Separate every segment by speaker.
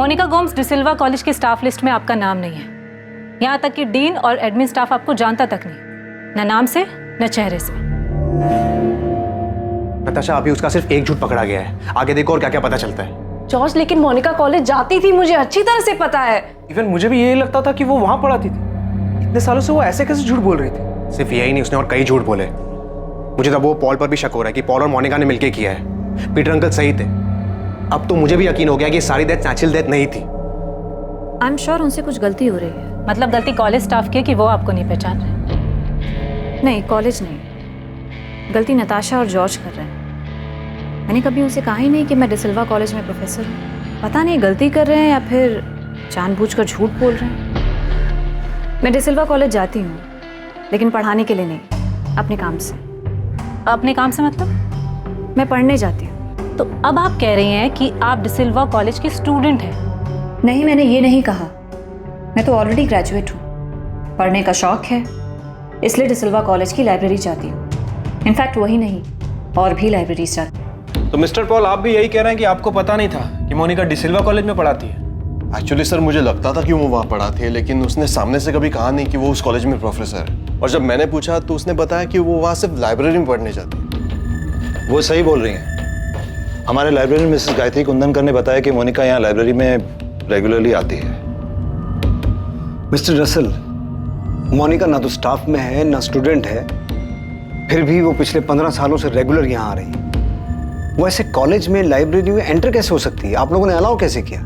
Speaker 1: Monika Gomes de Silva college के staff list में आपका नाम नहीं है। यहाँ तक कि डीन और एडमिन स्टाफ आपको जानता तक नहीं, न नाम से न चेहरे से।
Speaker 2: नताशा, अभी उसका सिर्फ एक झूठ पकड़ा गया है, आगे देखो और क्या क्या पता चलता है।
Speaker 3: जॉर्ज, लेकिन मोनिका कॉलेज जाती थी, मुझे अच्छी तरह से पता है।
Speaker 4: इवन मुझे भी यही लगता था कि वो वहां पढ़ाती थी। इतने सालों से वो ऐसे कैसे झूठ बोल रही थी?
Speaker 2: सिर्फ यही नहीं, उसने और कई झूठ बोले। मुझे तो वो पॉल पर भी शक हो रहा है कि पॉल और मोनिका ने मिलकर किया है। पीटर अंकल सही थे। अब तो मुझे भी यकीन हो गया कि सारी डेथ नेचुरल डेथ नहीं थी।
Speaker 1: आई एम श्योर उनसे कुछ गलती हो रही है। मतलब गलती कॉलेज स्टाफ की है कि वो आपको नहीं पहचान रहे? नहीं, कॉलेज नहीं, गलती नताशा और जॉर्ज कर रहे हैं। मैंने कभी उनसे कहा ही नहीं कि मैं डिसिल्वा कॉलेज में प्रोफेसर हूँ। पता नहीं गलती कर रहे हैं या फिर जानबूझकर झूठ बोल रहे हैं। मैं डिसिल्वा कॉलेज जाती हूँ, लेकिन पढ़ाने के लिए नहीं, अपने काम से। अपने काम से मतलब? मैं पढ़ने जाती हूँ। तो अब आप कह रही हैं कि आप डिसिल्वा कॉलेज की स्टूडेंट हैं? नहीं, मैंने ये नहीं कहा। मैं तो ऑलरेडी ग्रेजुएट हूँ। पढ़ने का शौक है, इसलिए डिसिल्वा कॉलेज की लाइब्रेरी जाती हूँ। इनफैक्ट वही नहीं, और भी लाइब्रेरी जाती हूँ।
Speaker 4: तो मिस्टर पॉल, आप भी यही कह रहे हैं कि आपको पता नहीं था कि मोनिका डिसिल्वा कॉलेज में पढ़ाती है?
Speaker 5: एक्चुअली सर, मुझे लगता था कि वो वहाँ पढ़ाती है, लेकिन उसने सामने से कभी कहा नहीं कि वो उस कॉलेज में प्रोफेसर है। और जब मैंने पूछा तो उसने बताया कि वो वहाँ सिर्फ लाइब्रेरी में पढ़ने जाती है।
Speaker 6: वो सही बोल रही हैं। हमारे लाइब्रेरियन मिसेस गायत्री कुंदनकर ने बताया कि मोनिका यहाँ लाइब्रेरी में रेगुलरली आती है।
Speaker 7: मिस्टर रसल, मोनिका ना तो स्टाफ में है ना स्टूडेंट है, फिर भी वो पिछले 15 सालों से रेगुलर यहाँ आ रही है। वो ऐसे कॉलेज में लाइब्रेरी में एंटर कैसे हो सकती है? आप लोगों ने अलाउ कैसे किया?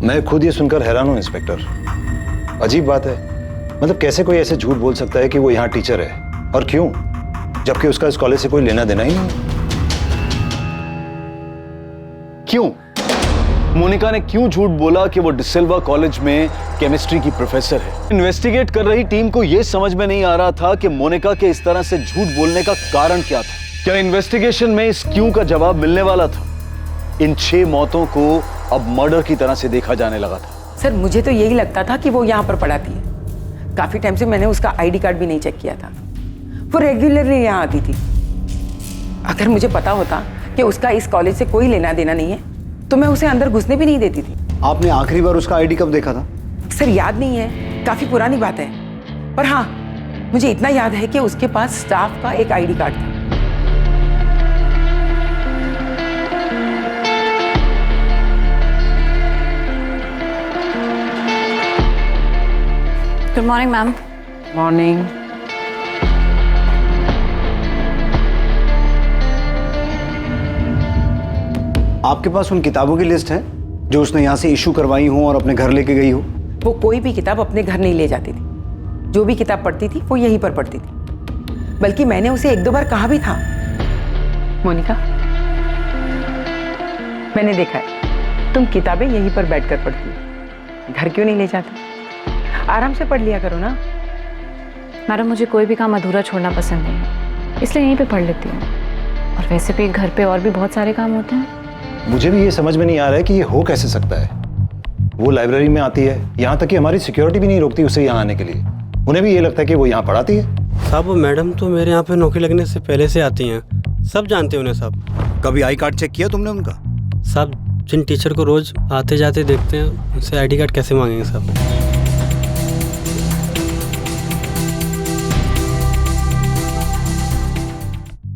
Speaker 6: मैं खुद ये सुनकर हैरान हूँ इंस्पेक्टर। अजीब बात है, मतलब कैसे कोई ऐसे झूठ बोल सकता है कि वो यहाँ टीचर है, और क्यों, जबकि उसका इस कॉलेज से कोई लेना देना ही नहीं।
Speaker 8: क्यों? मोनिका ने क्यों झूठ बोला कि वो डिसिल्वा कॉलेज में केमिस्ट्री की प्रोफेसर है? इन्वेस्टिगेट कर रही टीम को यह समझ में नहीं आ रहा था कि मोनिका के इस तरह से झूठ बोलने का कारण क्या था। क्या इन्वेस्टिगेशन में इस क्यों का जवाब मिलने वाला था? इन 6 मौतों को अब मर्डर की तरह से देखा जाने लगा था।
Speaker 9: सर, मुझे तो यही लगता था कि वो यहाँ पर पढ़ाती है। काफी टाइम से मैंने उसका आईडी कार्ड भी नहीं चेक किया था। वो रेगुलरली यहाँ आती थी। अगर मुझे पता होता कि उसका इस कॉलेज से कोई लेना देना नहीं है तो मैं उसे अंदर घुसने भी नहीं देती थी।
Speaker 7: आपने आखिरी बार उसका आईडी कब देखा था?
Speaker 9: सर, याद नहीं है, काफी पुरानी बात है। पर हाँ, मुझे इतना याद है कि उसके पास स्टाफ का एक आईडी कार्ड था।
Speaker 1: Good morning ma'am.
Speaker 9: मॉर्निंग।
Speaker 7: आपके पास उन किताबों की लिस्ट है जो उसने यहाँ से इशू करवाई हो और अपने घर लेके गई हो?
Speaker 9: वो कोई भी किताब अपने घर नहीं ले जाती थी। जो भी किताब पढ़ती थी वो यहीं पर पढ़ती थी। बल्कि मैंने उसे 1-2 बार कहा भी था, मोनिका, मैंने देखा है तुम किताबें यहीं पर बैठकर पढ़ती हो, घर क्यों नहीं ले जाती? आराम से पढ़ लिया करो ना।
Speaker 1: मैडम, मुझे कोई भी काम अधूरा छोड़ना पसंद नहीं है, इसलिए यहीं पे पढ़ लेती हूँ। और वैसे भी घर पे और भी बहुत सारे काम होते हैं।
Speaker 6: मुझे भी ये समझ में नहीं आ रहा है कि ये हो कैसे सकता है। वो लाइब्रेरी में आती है, यहाँ तक कि हमारी सिक्योरिटी भी नहीं रोकती उसे यहाँ आने के लिए। उन्हें भी ये लगता है कि वो यहाँ पढ़ाती है।
Speaker 10: साहब, वो मैडम तो मेरे यहाँ पे नौकरी लगने से पहले से आती हैं, सब जानते हैं उन्हें साहब।
Speaker 7: कभी आई कार्ड चेक किया तुमने उनका?
Speaker 10: साहब, जिन टीचर को रोज आते जाते देखते हैं उनसे आईडी कार्ड कैसे मांगेंगे साहब?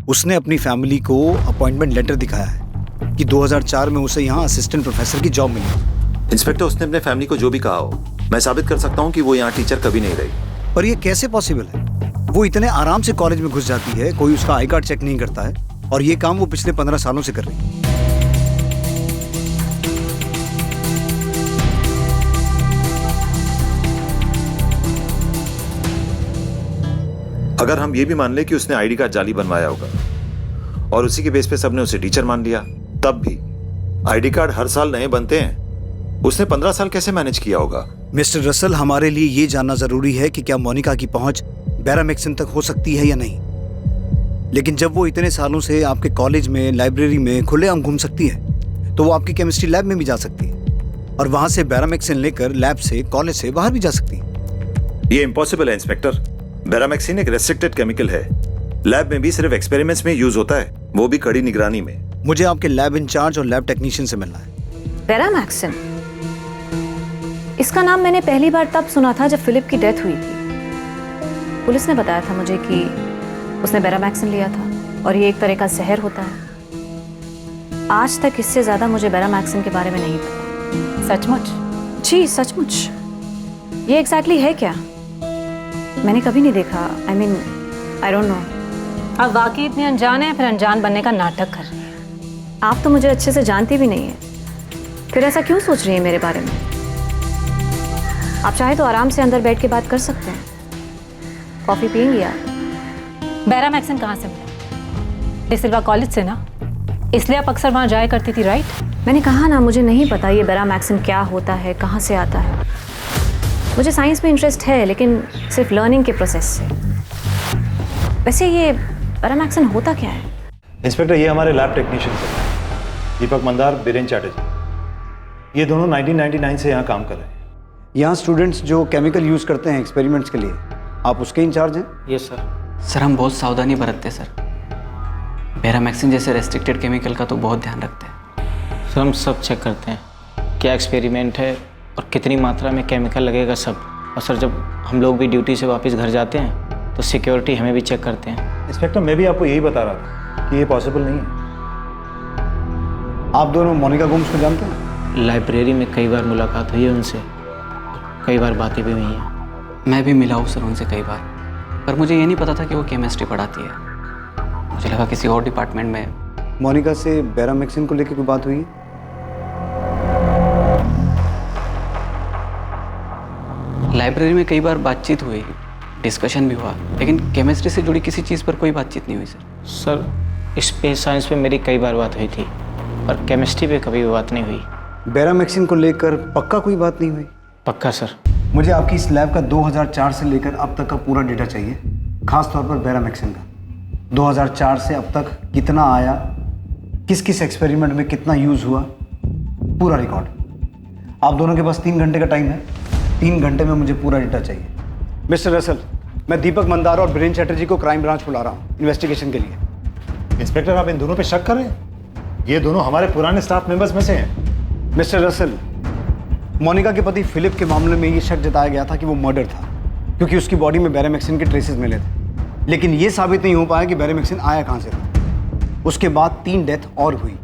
Speaker 7: उसने अपनी फैमिली को अपॉइंटमेंट लेटर दिखाया है कि 2004 में उसे यहाँ असिस्टेंट प्रोफेसर की जॉब मिली।
Speaker 11: इंस्पेक्टर, उसने अपने फैमिली को जो भी कहा हो, मैं साबित कर सकता हूँ कि वो यहाँ टीचर कभी नहीं रही।
Speaker 7: पर ये कैसे पॉसिबल है? वो इतने आराम से कॉलेज में घुस जाती है, कोई उसका आई कार्ड चेक नहीं करता है, और ये काम वो पिछले 15 सालों से कर रही है।
Speaker 11: अगर हम ये भी मान ले कि उसने आईडी कार्ड जाली बनवाया होगा और उसी के बेस पे सबने उसे टीचर मान लिया, तब भी आईडी कार्ड हर साल नए बनते हैं। उसने 15 साल कैसे मैनेज किया होगा?
Speaker 7: मिस्टर रसल, हमारे लिए ये जानना जरूरी है कि क्या मोनिका की पहुंच बैरामेक्सिन तक हो सकती है या नहीं। लेकिन जब वो इतने सालों से आपके कॉलेज में, लाइब्रेरी में खुलेआम घूम सकती है, तो वो आपकी केमिस्ट्री लैब में भी जा सकती है और वहां से बैरामेक्सिन लेकर लैब से, कॉलेज से बाहर भी जा सकती है।
Speaker 11: ये इम्पॉसिबल है इंस्पेक्टर। बैरामेक्सिन एक रेस्ट्रिक्टेड केमिकल है। लैब में भी सिर्फ एक्सपेरिमेंट्स में यूज होता है, वो भी कड़ी निगरानी में।
Speaker 7: मुझे आपके लैब इंचार्ज और लैब टेक्नीशियन से मिलना है।
Speaker 1: बैरामेक्सिन? इसका नाम मैंने पहली बार तब सुना था जब फिलिप की डेथ हुई थी। पुलिस ने बताया था मुझे कि उसने बेरामैक्सिन लिया था और ये एक तरह का जहर होता है। आज तक इससे ज़्यादा मुझे बेरामैक्सिन के बारे में नहीं पता।
Speaker 3: सचमुच?
Speaker 1: जी सचमुच। ये एग्जैक्टली है क्या? मैंने कभी नहीं देखा। I mean I don't know.
Speaker 3: आप वाकई इतने अनजान हैं, फिर अनजान बनने का नाटक कर रही हैं।
Speaker 1: आप तो मुझे अच्छे से जानती भी नहीं है, फिर ऐसा क्यों सोच रही है मेरे बारे में? आप चाहे तो आराम से अंदर बैठ के बात कर सकते हैं। कॉफ़ी पियेंगी आप?
Speaker 3: बेरामैक्सिन कहाँ से मिला? डिसिल्वा कॉलेज से ना, इसलिए आप अक्सर वहाँ जाया करती थी, राइट?
Speaker 1: मैंने कहा ना, मुझे नहीं पता ये बेरामैक्सिन क्या होता है, कहाँ से आता है। मुझे साइंस में इंटरेस्ट है, लेकिन सिर्फ लर्निंग के प्रोसेस से। वैसे ये बेरामैक्सिन होता क्या है?
Speaker 6: इंस्पेक्टर, ये हमारे लैब टेक्नीशियन हैं, दीपक मंदार, बीरेन चैटर्जी। ये दोनों 1999 से यहाँ काम कर रहे हैं। यहाँ स्टूडेंट्स जो केमिकल यूज़ करते हैं एक्सपेरिमेंट्स के लिए, आप उसके इंचार्ज हैं?
Speaker 10: Yes sir.
Speaker 12: सर हम बहुत सावधानी बरतते हैं सर। बेरामैक्सिन जैसे रेस्ट्रिक्टेड केमिकल का तो बहुत ध्यान रखते हैं।
Speaker 10: सर हम सब चेक करते हैं, क्या एक्सपेरिमेंट है और कितनी मात्रा में केमिकल लगेगा सब। और सर जब हम लोग भी ड्यूटी से वापस घर जाते हैं तो सिक्योरिटी हमें भी चेक करते हैं।
Speaker 6: इंस्पेक्टर, मैं भी आपको यही बता रहा था कि ये पॉसिबल नहीं है। आप दोनों मोनिका गोम्स को जानते हैं?
Speaker 10: लाइब्रेरी में कई बार मुलाकात हुई है उनसे, कई बार बातें भी हुई हैं।
Speaker 12: मैं भी मिला हूँ सर उनसे कई बार, पर मुझे ये नहीं पता था कि वो केमिस्ट्री पढ़ाती है। मुझे लगा किसी और डिपार्टमेंट में।
Speaker 6: मोनिका से बेरामैक्सिन को लेकर कोई बात हुई है?
Speaker 12: लाइब्रेरी में कई बार बातचीत हुई, डिस्कशन भी हुआ, लेकिन केमिस्ट्री से जुड़ी किसी चीज़ पर कोई बातचीत नहीं हुई सर।
Speaker 10: सर स्पेस साइंस पे मेरी कई बार बात हुई थी, पर केमिस्ट्री पे कभी बात नहीं हुई।
Speaker 6: बेरामैक्सिन को लेकर पक्का कोई बात नहीं हुई?
Speaker 10: पक्का सर।
Speaker 6: मुझे आपकी इस लैब का 2004 से लेकर अब तक का पूरा डेटा चाहिए, खास तौर पर बेरामैक्सिन का। 2004 से अब तक कितना आया, किस किस एक्सपेरिमेंट में कितना यूज़ हुआ, पूरा रिकॉर्ड। आप दोनों के पास 3 घंटे का टाइम है। 3 घंटे में मुझे पूरा डेटा चाहिए। मिस्टर रसल, मैं दीपक मंदार और बीरेन चैटर्जी को क्राइम ब्रांच बुला रहा हूँ इन्वेस्टिगेशन के लिए।
Speaker 11: इंस्पेक्टर, आप इन दोनों पे शक कर रहे हैं? ये दोनों हमारे पुराने स्टाफ मेंबर्स में से हैं।
Speaker 6: मिस्टर रसल, मोनिका के पति फिलिप के मामले में ये शक जताया गया था कि वो मर्डर था, क्योंकि उसकी बॉडी में बेरामैक्सिन के ट्रेसेस मिले थे। लेकिन ये साबित नहीं हो पाया कि बेरामैक्सिन आया कहाँ से था। उसके बाद 3 डेथ और हुई,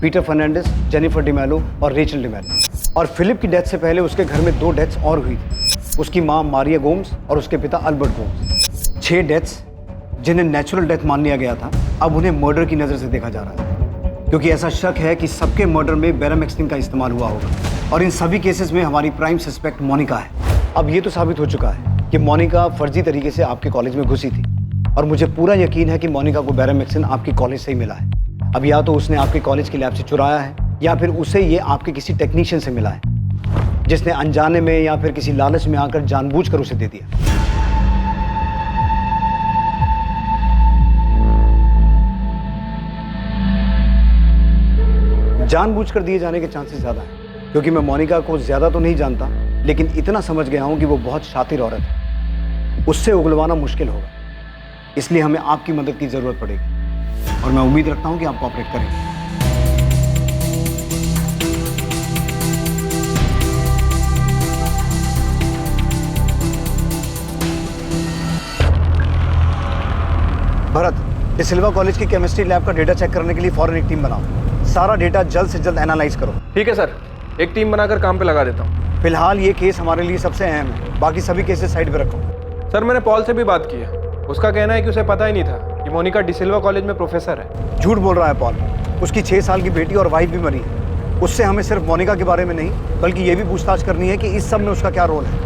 Speaker 6: पीटर फर्नांडिस, जेनिफर डिमेलो और रेचल डिमेलो। और फिलिप की डेथ से पहले उसके घर में 2 डेथ्स और हुई थी, उसकी माँ मारिया गोम्स और उसके पिता अल्बर्ट गोम्स। 6 डेथ्स जिन्हें नेचुरल डेथ मान लिया गया था, अब उन्हें मर्डर की नज़र से देखा जा रहा है, क्योंकि ऐसा शक है कि सबके मर्डर में बेरामैक्सिन का इस्तेमाल हुआ होगा। और इन सभी केसेस में हमारी प्राइम सस्पेक्ट मोनिका है। अब ये तो साबित हो चुका है कि मोनिका फर्जी तरीके से आपके कॉलेज में घुसी थी, और मुझे पूरा यकीन है कि मोनिका को बेरामैक्सिन आपके कॉलेज से ही मिला है। अब या तो उसने आपके कॉलेज की लैब से चुराया है, या फिर उसे ये आपके किसी टेक्नीशियन से मिला है, जिसने अनजाने में या फिर किसी लालच में आकर जानबूझकर उसे दे दिया। जानबूझकर दिए जाने के चांसेस ज़्यादा हैं, क्योंकि मैं मोनिका को ज़्यादा तो नहीं जानता, लेकिन इतना समझ गया हूं कि वो बहुत शातिर औरत है। उससे उगलवाना मुश्किल होगा, इसलिए हमें आपकी मदद की ज़रूरत पड़ेगी, और मैं उम्मीद रखता हूं कि आप कोऑपरेट करेंगे। भरत, डिसिल्वा कॉलेज की केमिस्ट्री लैब का डेटा चेक करने के लिए फौरन एक टीम बनाओ। सारा डेटा जल्द से जल्द एनालाइज करो।
Speaker 4: ठीक है सर, एक टीम बनाकर काम पे लगा देता हूँ।
Speaker 6: फिलहाल ये केस हमारे लिए सबसे अहम है, बाकी सभी केसेस साइड पे रखो।
Speaker 4: सर मैंने पॉल से भी बात की है, उसका कहना है कि उसे पता ही नहीं था कि मोनिका डिसिल्वा कॉलेज में प्रोफेसर है।
Speaker 6: झूठ बोल रहा है पॉल। उसकी 6 साल की बेटी और वाइफ भी मरी है। उससे हमें सिर्फ मोनिका के बारे में नहीं, बल्कि ये भी पूछताछ करनी है कि इस सब में उसका क्या रोल है।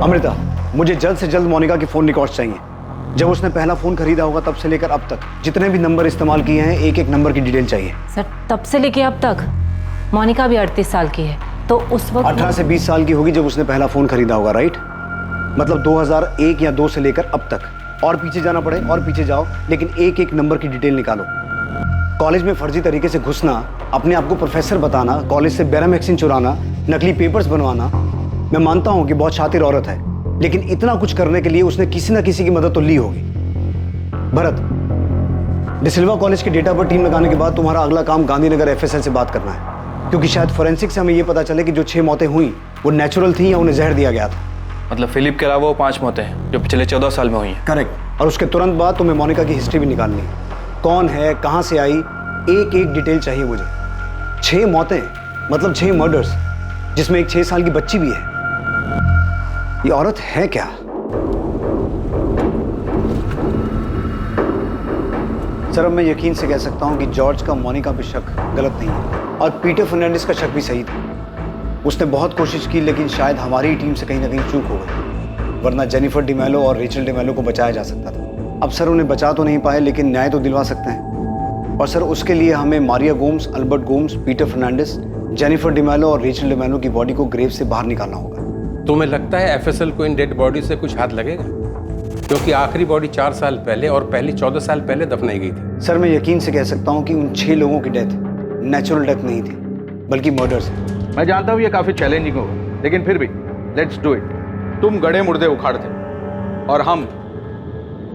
Speaker 6: अमृता, मुझे जल्द से जल्द मोनिका के फ़ोन रिकॉर्ड्स चाहिए। जब उसने पहला फ़ोन खरीदा होगा तब से लेकर अब तक जितने भी नंबर इस्तेमाल किए हैं, एक एक नंबर की डिटेल चाहिए।
Speaker 3: सर तब से लेके अब तक मोनिका भी 38 साल की है, तो उस वक्त
Speaker 6: 18 से 20 साल की होगी जब उसने पहला फ़ोन खरीदा होगा, राइट? मतलब 2001 या 2 से लेकर अब तक। और पीछे जाना पड़े और पीछे जाओ, लेकिन एक एक नंबर की डिटेल निकालो। कॉलेज में फर्जी तरीके से घुसना, अपने आप को प्रोफेसर बताना, कॉलेज से बेरामैक्सिन चुराना, नकली पेपर्स बनवाना। मैं मानता हूँ कि बहुत शातिर औरत है, लेकिन इतना कुछ करने के लिए उसने किसी न किसी की मदद तो ली होगी। भरत, डिसिल्वा कॉलेज के डेटा पर टीम लगाने के बाद तुम्हारा अगला काम गांधीनगर एफएसएल से बात करना है, क्योंकि शायद फोरेंसिक से हमें ये पता चले कि जो 6 मौतें हुई वो नेचुरल थी या उन्हें जहर दिया गया था।
Speaker 4: मतलब फिलिप के अलावा वो 5 मौतें हैं जो पिछले 14 साल में हुई हैं।
Speaker 6: करेक्ट। और उसके तुरंत बाद तुम्हें मोनिका की हिस्ट्री भी निकालनी है, कौन है, कहाँ से आई, एक एक डिटेल चाहिए मुझे। 6 मौतें मतलब 6 मर्डर्स, जिसमें एक 6 साल की बच्ची भी है। ये औरत है क्या? सर अब मैं यकीन से कह सकता हूं कि जॉर्ज का मोनिका पे शक गलत नहीं है और पीटर फर्नांडिस का शक भी सही था। उसने बहुत कोशिश की लेकिन शायद हमारी ही टीम से कहीं ना कहीं चूक हो गई, वरना जेनिफर डिमेलो और रेचल डिमेलो को बचाया जा सकता था। अब सर उन्हें बचा तो नहीं पाए लेकिन न्याय तो दिलवा सकते हैं। और सर उसके लिए हमें Maria Gomes, Albert Gomes, Peter Fernandes, Jennifer D'Mello और रेचल डिमेलो की बॉडी को ग्रेव से बाहर निकालना होगा।
Speaker 13: तुम्हें लगता है एफएसएल को इन डेड बॉडी से कुछ हाथ लगेगा? क्योंकि आखिरी बॉडी 4 साल पहले और पहली 14 साल पहले दफनाई गई थी।
Speaker 6: सर मैं यकीन से कह सकता हूं कि उन 6 लोगों की डेथ नेचुरल डेथ नहीं थी बल्कि मर्डर्स है।
Speaker 14: मैं जानता हूं ये काफी चैलेंजिंग होगा, लेकिन फिर भी लेट्स डू इट। तुम गड़े मुर्दे उखाड़ते और हम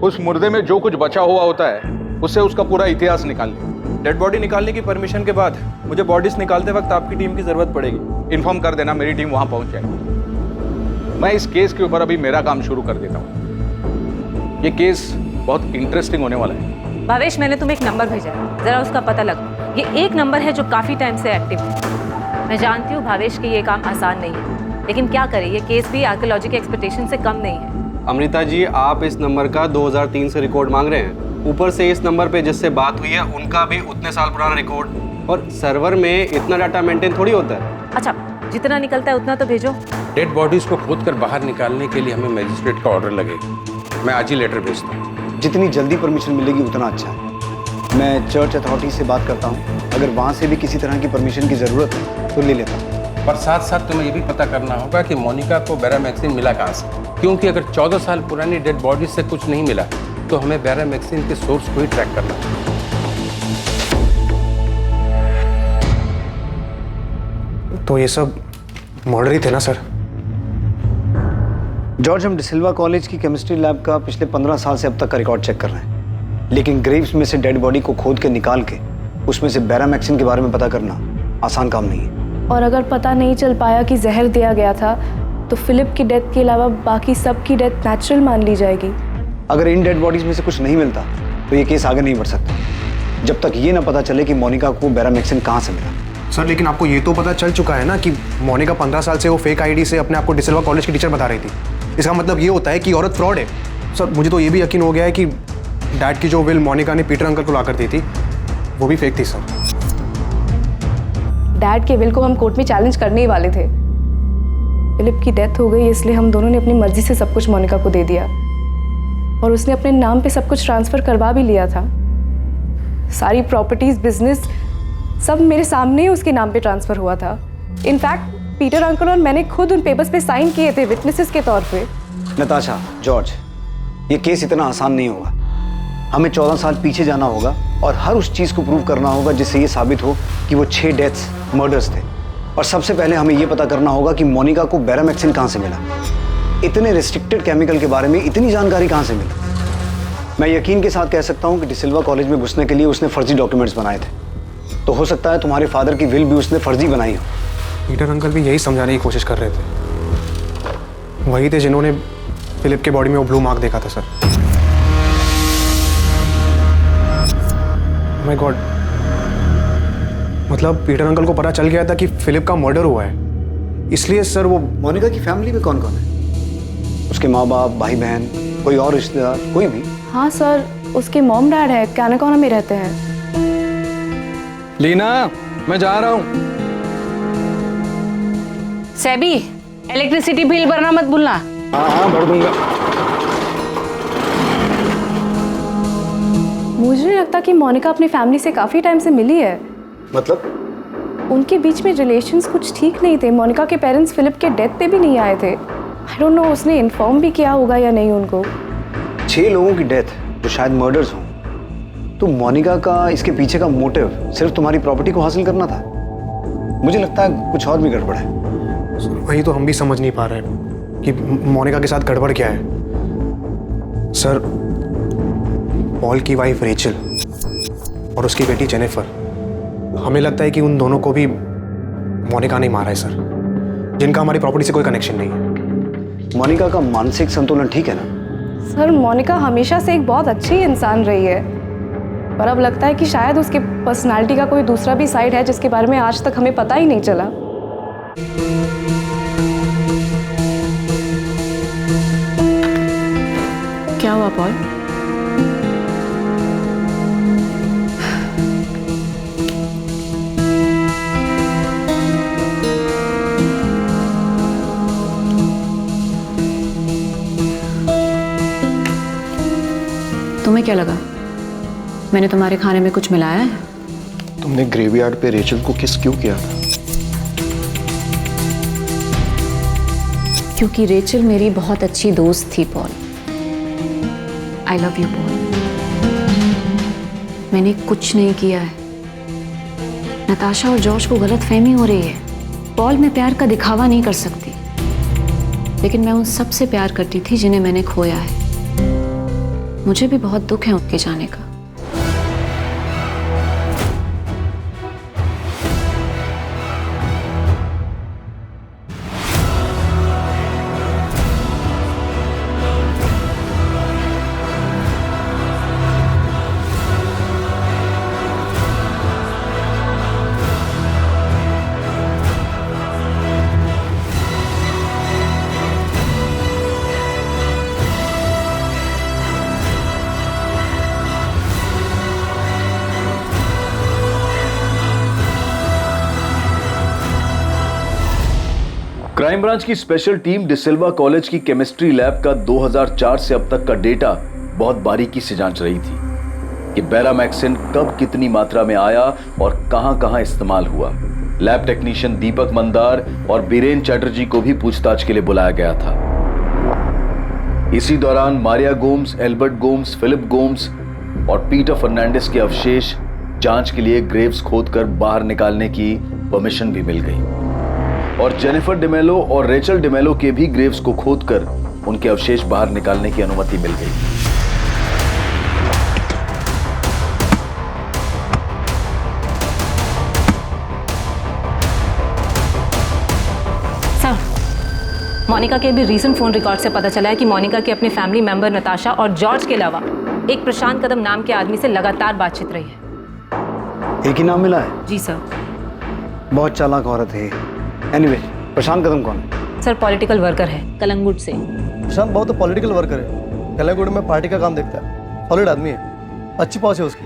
Speaker 14: उस मुर्दे में जो कुछ बचा हुआ होता है उससे उसका पूरा इतिहास निकालेंगे।
Speaker 4: डेड बॉडी निकालने की परमिशन के बाद मुझे बॉडीज निकालते वक्त आपकी टीम की जरूरत पड़ेगी।
Speaker 14: इन्फॉर्म कर देना, मेरी टीम वहां पहुंच जाएगी। मैं इस केस के ऊपर अभी मेरा काम शुरू कर देता हूं। ये केस बहुत इंटरेस्टिंग होने वाला है।
Speaker 3: भावेश, मैंने तुम्हें एक नंबर भेजा है, जरा उसका पता लगा। ये एक नंबर है जो काफी टाइम से एक्टिव है। मैं जानती हूँ भावेश कि ये काम आसान नहीं है, लेकिन क्या करें, ये केस भी आर्कियोलॉजी के एक्सपेक्टेशन से कम नहीं है।
Speaker 15: अमृता जी, आप इस नंबर का 2003 से रिकॉर्ड मांग रहे हैं। ऊपर से इस नंबर पे जिससे बात हुई है उनका भी उतने साल पुराना रिकॉर्ड, और सर्वर में इतना डाटा मेंटेन थोड़ी होता है।
Speaker 3: अच्छा, जितना निकलता है उतना तो भेजो।
Speaker 13: डेड बॉडीज को खोद कर बाहर निकालने के लिए हमें मजिस्ट्रेट का ऑर्डर लगेगा। मैं आज ही लेटर भेजता हूँ।
Speaker 6: जितनी जल्दी परमिशन मिलेगी उतना अच्छा है। मैं चर्च अथॉरिटी से बात करता हूँ, अगर वहाँ से भी किसी तरह की परमिशन की ज़रूरत है तो ले लेता हूँ।
Speaker 13: पर साथ साथ तुम्हें ये भी पता करना होगा कि मोनिका को बैरामैक्सिन मिला कहाँ से, क्योंकि अगर 14 साल पुरानी डेड बॉडीज से कुछ नहीं मिला तो हमें बैरामैक्सिन के सोर्स को ही ट्रैक करना है।
Speaker 2: तो ये सब मर्डर ही थे ना सर?
Speaker 6: जॉर्ज, हम डिसिल्वा कॉलेज की केमिस्ट्री लैब का पिछले 15 साल से अब तक का रिकॉर्ड चेक कर रहे हैं, लेकिन ग्रेव्स में से डेड बॉडी को खोद के निकाल के उसमें से बैरामैक्सिन के बारे में पता करना आसान काम नहीं है।
Speaker 16: और अगर पता नहीं चल पाया कि जहर दिया गया था तो फिलिप की डेथ के अलावा बाकी सब की डेथ नेचुरल मान ली जाएगी।
Speaker 6: अगर इन डेड बॉडीज में से कुछ नहीं मिलता तो ये केस आगे नहीं बढ़ सकता जब तक ये ना पता चले कि मोनिका को बैरामैक्सिन कहाँ से मिला।
Speaker 2: सर लेकिन आपको ये तो पता चल चुका है ना कि मोनिका 15 साल से वो फेक आईडी से अपने आप को डिसिल्वा कॉलेज की टीचर बता रही थी। इसका मतलब ये होता है कि औरत फ्रॉड है। सर मुझे तो ये भी यकीन हो गया है कि डैड की जो विल मोनिका ने पीटर अंकल को ला कर दी थी वो भी फेक थी। सर
Speaker 16: डैड के विल को हम कोर्ट में चैलेंज करने ही वाले थे। फिलिप की डेथ हो गई इसलिए हम दोनों ने अपनी मर्जी से सब कुछ मोनिका को दे दिया और उसने अपने नाम पे सब कुछ ट्रांसफर करवा भी लिया था। सारी प्रॉपर्टीज, बिजनेस सब मेरे सामने ही उसके नाम पे ट्रांसफर हुआ था। इनफैक्ट पीटर अंकल और मैंने खुद उन पेपर्स पे साइन किए थे विटनेसेस के तौर पे।
Speaker 6: नताशा, जॉर्ज, ये केस इतना आसान नहीं होगा। हमें 14 साल पीछे जाना होगा और हर उस चीज़ को प्रूव करना होगा जिससे ये साबित हो कि वो 6 डेथ्स मर्डर्स थे। और सबसे पहले हमें ये पता करना होगा कि मोनिका को बैरामैक्सिन कहाँ से मिला। इतने रिस्ट्रिक्टेड केमिकल के बारे में इतनी जानकारी कहाँ से मिली? मैं यकीन के साथ कह सकता हूँ कि डिसिल्वा कॉलेज में घुसने के लिए उसने फर्जी डॉक्यूमेंट्स बनाए थे, तो हो सकता है तुम्हारे फादर की विल भी उसने फर्जी बनाई हो।
Speaker 2: पीटर अंकल भी यही समझाने की कोशिश कर रहे थे। वही थे जिन्होंने फिलिप के बॉडी में वो ब्लू मार्क देखा था। सर माय गॉड, मतलब पीटर अंकल को पता चल गया था कि फिलिप का मर्डर हुआ है, इसलिए सर वो।
Speaker 6: मोनिका की फैमिली में कौन कौन है? उसके माँ बाप, भाई बहन, कोई और रिश्तेदार, कोई भी?
Speaker 16: हाँ सर, उसके मॉम डैड है, कैनाकोना में रहते हैं।
Speaker 14: लीना, मैं जा रहा हूँ।
Speaker 17: सेबी, इलेक्ट्रिसिटी बिल भरना मत भूलना।
Speaker 14: हाँ भर दूंगा।
Speaker 16: मुझे नहीं लगता कि मोनिका अपनी फैमिली से काफी टाइम से मिली है।
Speaker 6: मतलब?
Speaker 16: उनके बीच में रिलेशंस कुछ ठीक नहीं थे। मोनिका के पेरेंट्स फिलिप के डेथ पे भी नहीं आए थे। आई डोंट नो उसने इन्फॉर्म भी किया होगा या नहीं उनको।
Speaker 6: 6 लोगों की डेथ जो शायद मर्डर्स हों, तो मोनिका का इसके पीछे का मोटिव सिर्फ तुम्हारी प्रॉपर्टी को हासिल करना था? मुझे लगता है कुछ और भी गड़बड़ है।
Speaker 2: वही तो हम भी समझ नहीं पा रहे कि मोनिका के साथ गड़बड़ क्या है। सर, पॉल की वाइफ रेचल और उसकी बेटी जेनिफर। हमें लगता है कि उन दोनों को भी मोनिका ने मारा है सर, जिनका हमारी प्रॉपर्टी से कोई कनेक्शन नहीं है।
Speaker 6: मोनिका का मानसिक संतुलन ठीक है ना?
Speaker 16: सर मोनिका हमेशा से एक बहुत अच्छी इंसान रही है, पर अब लगता है कि शायद उसके पर्सनालिटी का कोई दूसरा भी साइड है जिसके बारे में आज तक हमें पता ही नहीं चला।
Speaker 17: क्या हुआ पॉल? तुम्हें क्या लगा मैंने तुम्हारे खाने में कुछ मिलाया है?
Speaker 5: तुमने ग्रेवयार्ड पे रेचल को किस क्यों किया था?
Speaker 17: क्योंकि रेचल मेरी बहुत अच्छी दोस्त थी Paul. I love you Paul. मैंने कुछ नहीं किया है। नताशा और जॉर्ज को गलतफहमी हो रही है। पॉल मैं प्यार का दिखावा नहीं कर सकती, लेकिन मैं उन सब से प्यार करती थी जिन्हें मैंने खोया है। मुझे भी बहुत दुख है उनके जाने का।
Speaker 8: क्राइम ब्रांच की स्पेशल टीम डिसिल्वा कॉलेज की केमिस्ट्री लैब का 2004 से अब तक का डेटा बहुत बारीकी से जांच रही थी कि बेरामैक्सिन कब कितनी मात्रा में आया और कहां-कहां इस्तेमाल हुआ। लैब टेक्नीशियन दीपक मंदार और बीरेन चैटर्जी को भी पूछताछ के लिए बुलाया गया था। इसी दौरान मारिया गोम्स, एल्बर्ट गोम्स, फिलिप गोम्स और पीटर फर्नांडिस के अवशेष जांच के लिए ग्रेव्स खोदकर बाहर निकालने की परमिशन भी मिल गई और जेनिफर डिमेलो और रेचल डिमेलो के भी ग्रेव्स को खोदकर उनके अवशेष बाहर निकालने की अनुमति मिल गई।
Speaker 3: सर, मोनिका के भी रीसेंट फोन रिकॉर्ड से पता चला है कि मोनिका के अपने फैमिली मेंबर नताशा और जॉर्ज के अलावा एक प्रशांत कदम नाम के आदमी से लगातार बातचीत रही है।
Speaker 6: एक ही नाम मिला है?
Speaker 3: जी सर।
Speaker 6: बहुत चालाक औरत है। एनीवे, प्रशांत कदम कौन है?
Speaker 3: सर पॉलिटिकल वर्कर है कलंगुट से।
Speaker 18: प्रशांत बहुत पॉलिटिकल वर्कर है, कलंगुट में पार्टी का काम देखता है, सॉलिड आदमी है, अच्छी पहुंच है उसकी।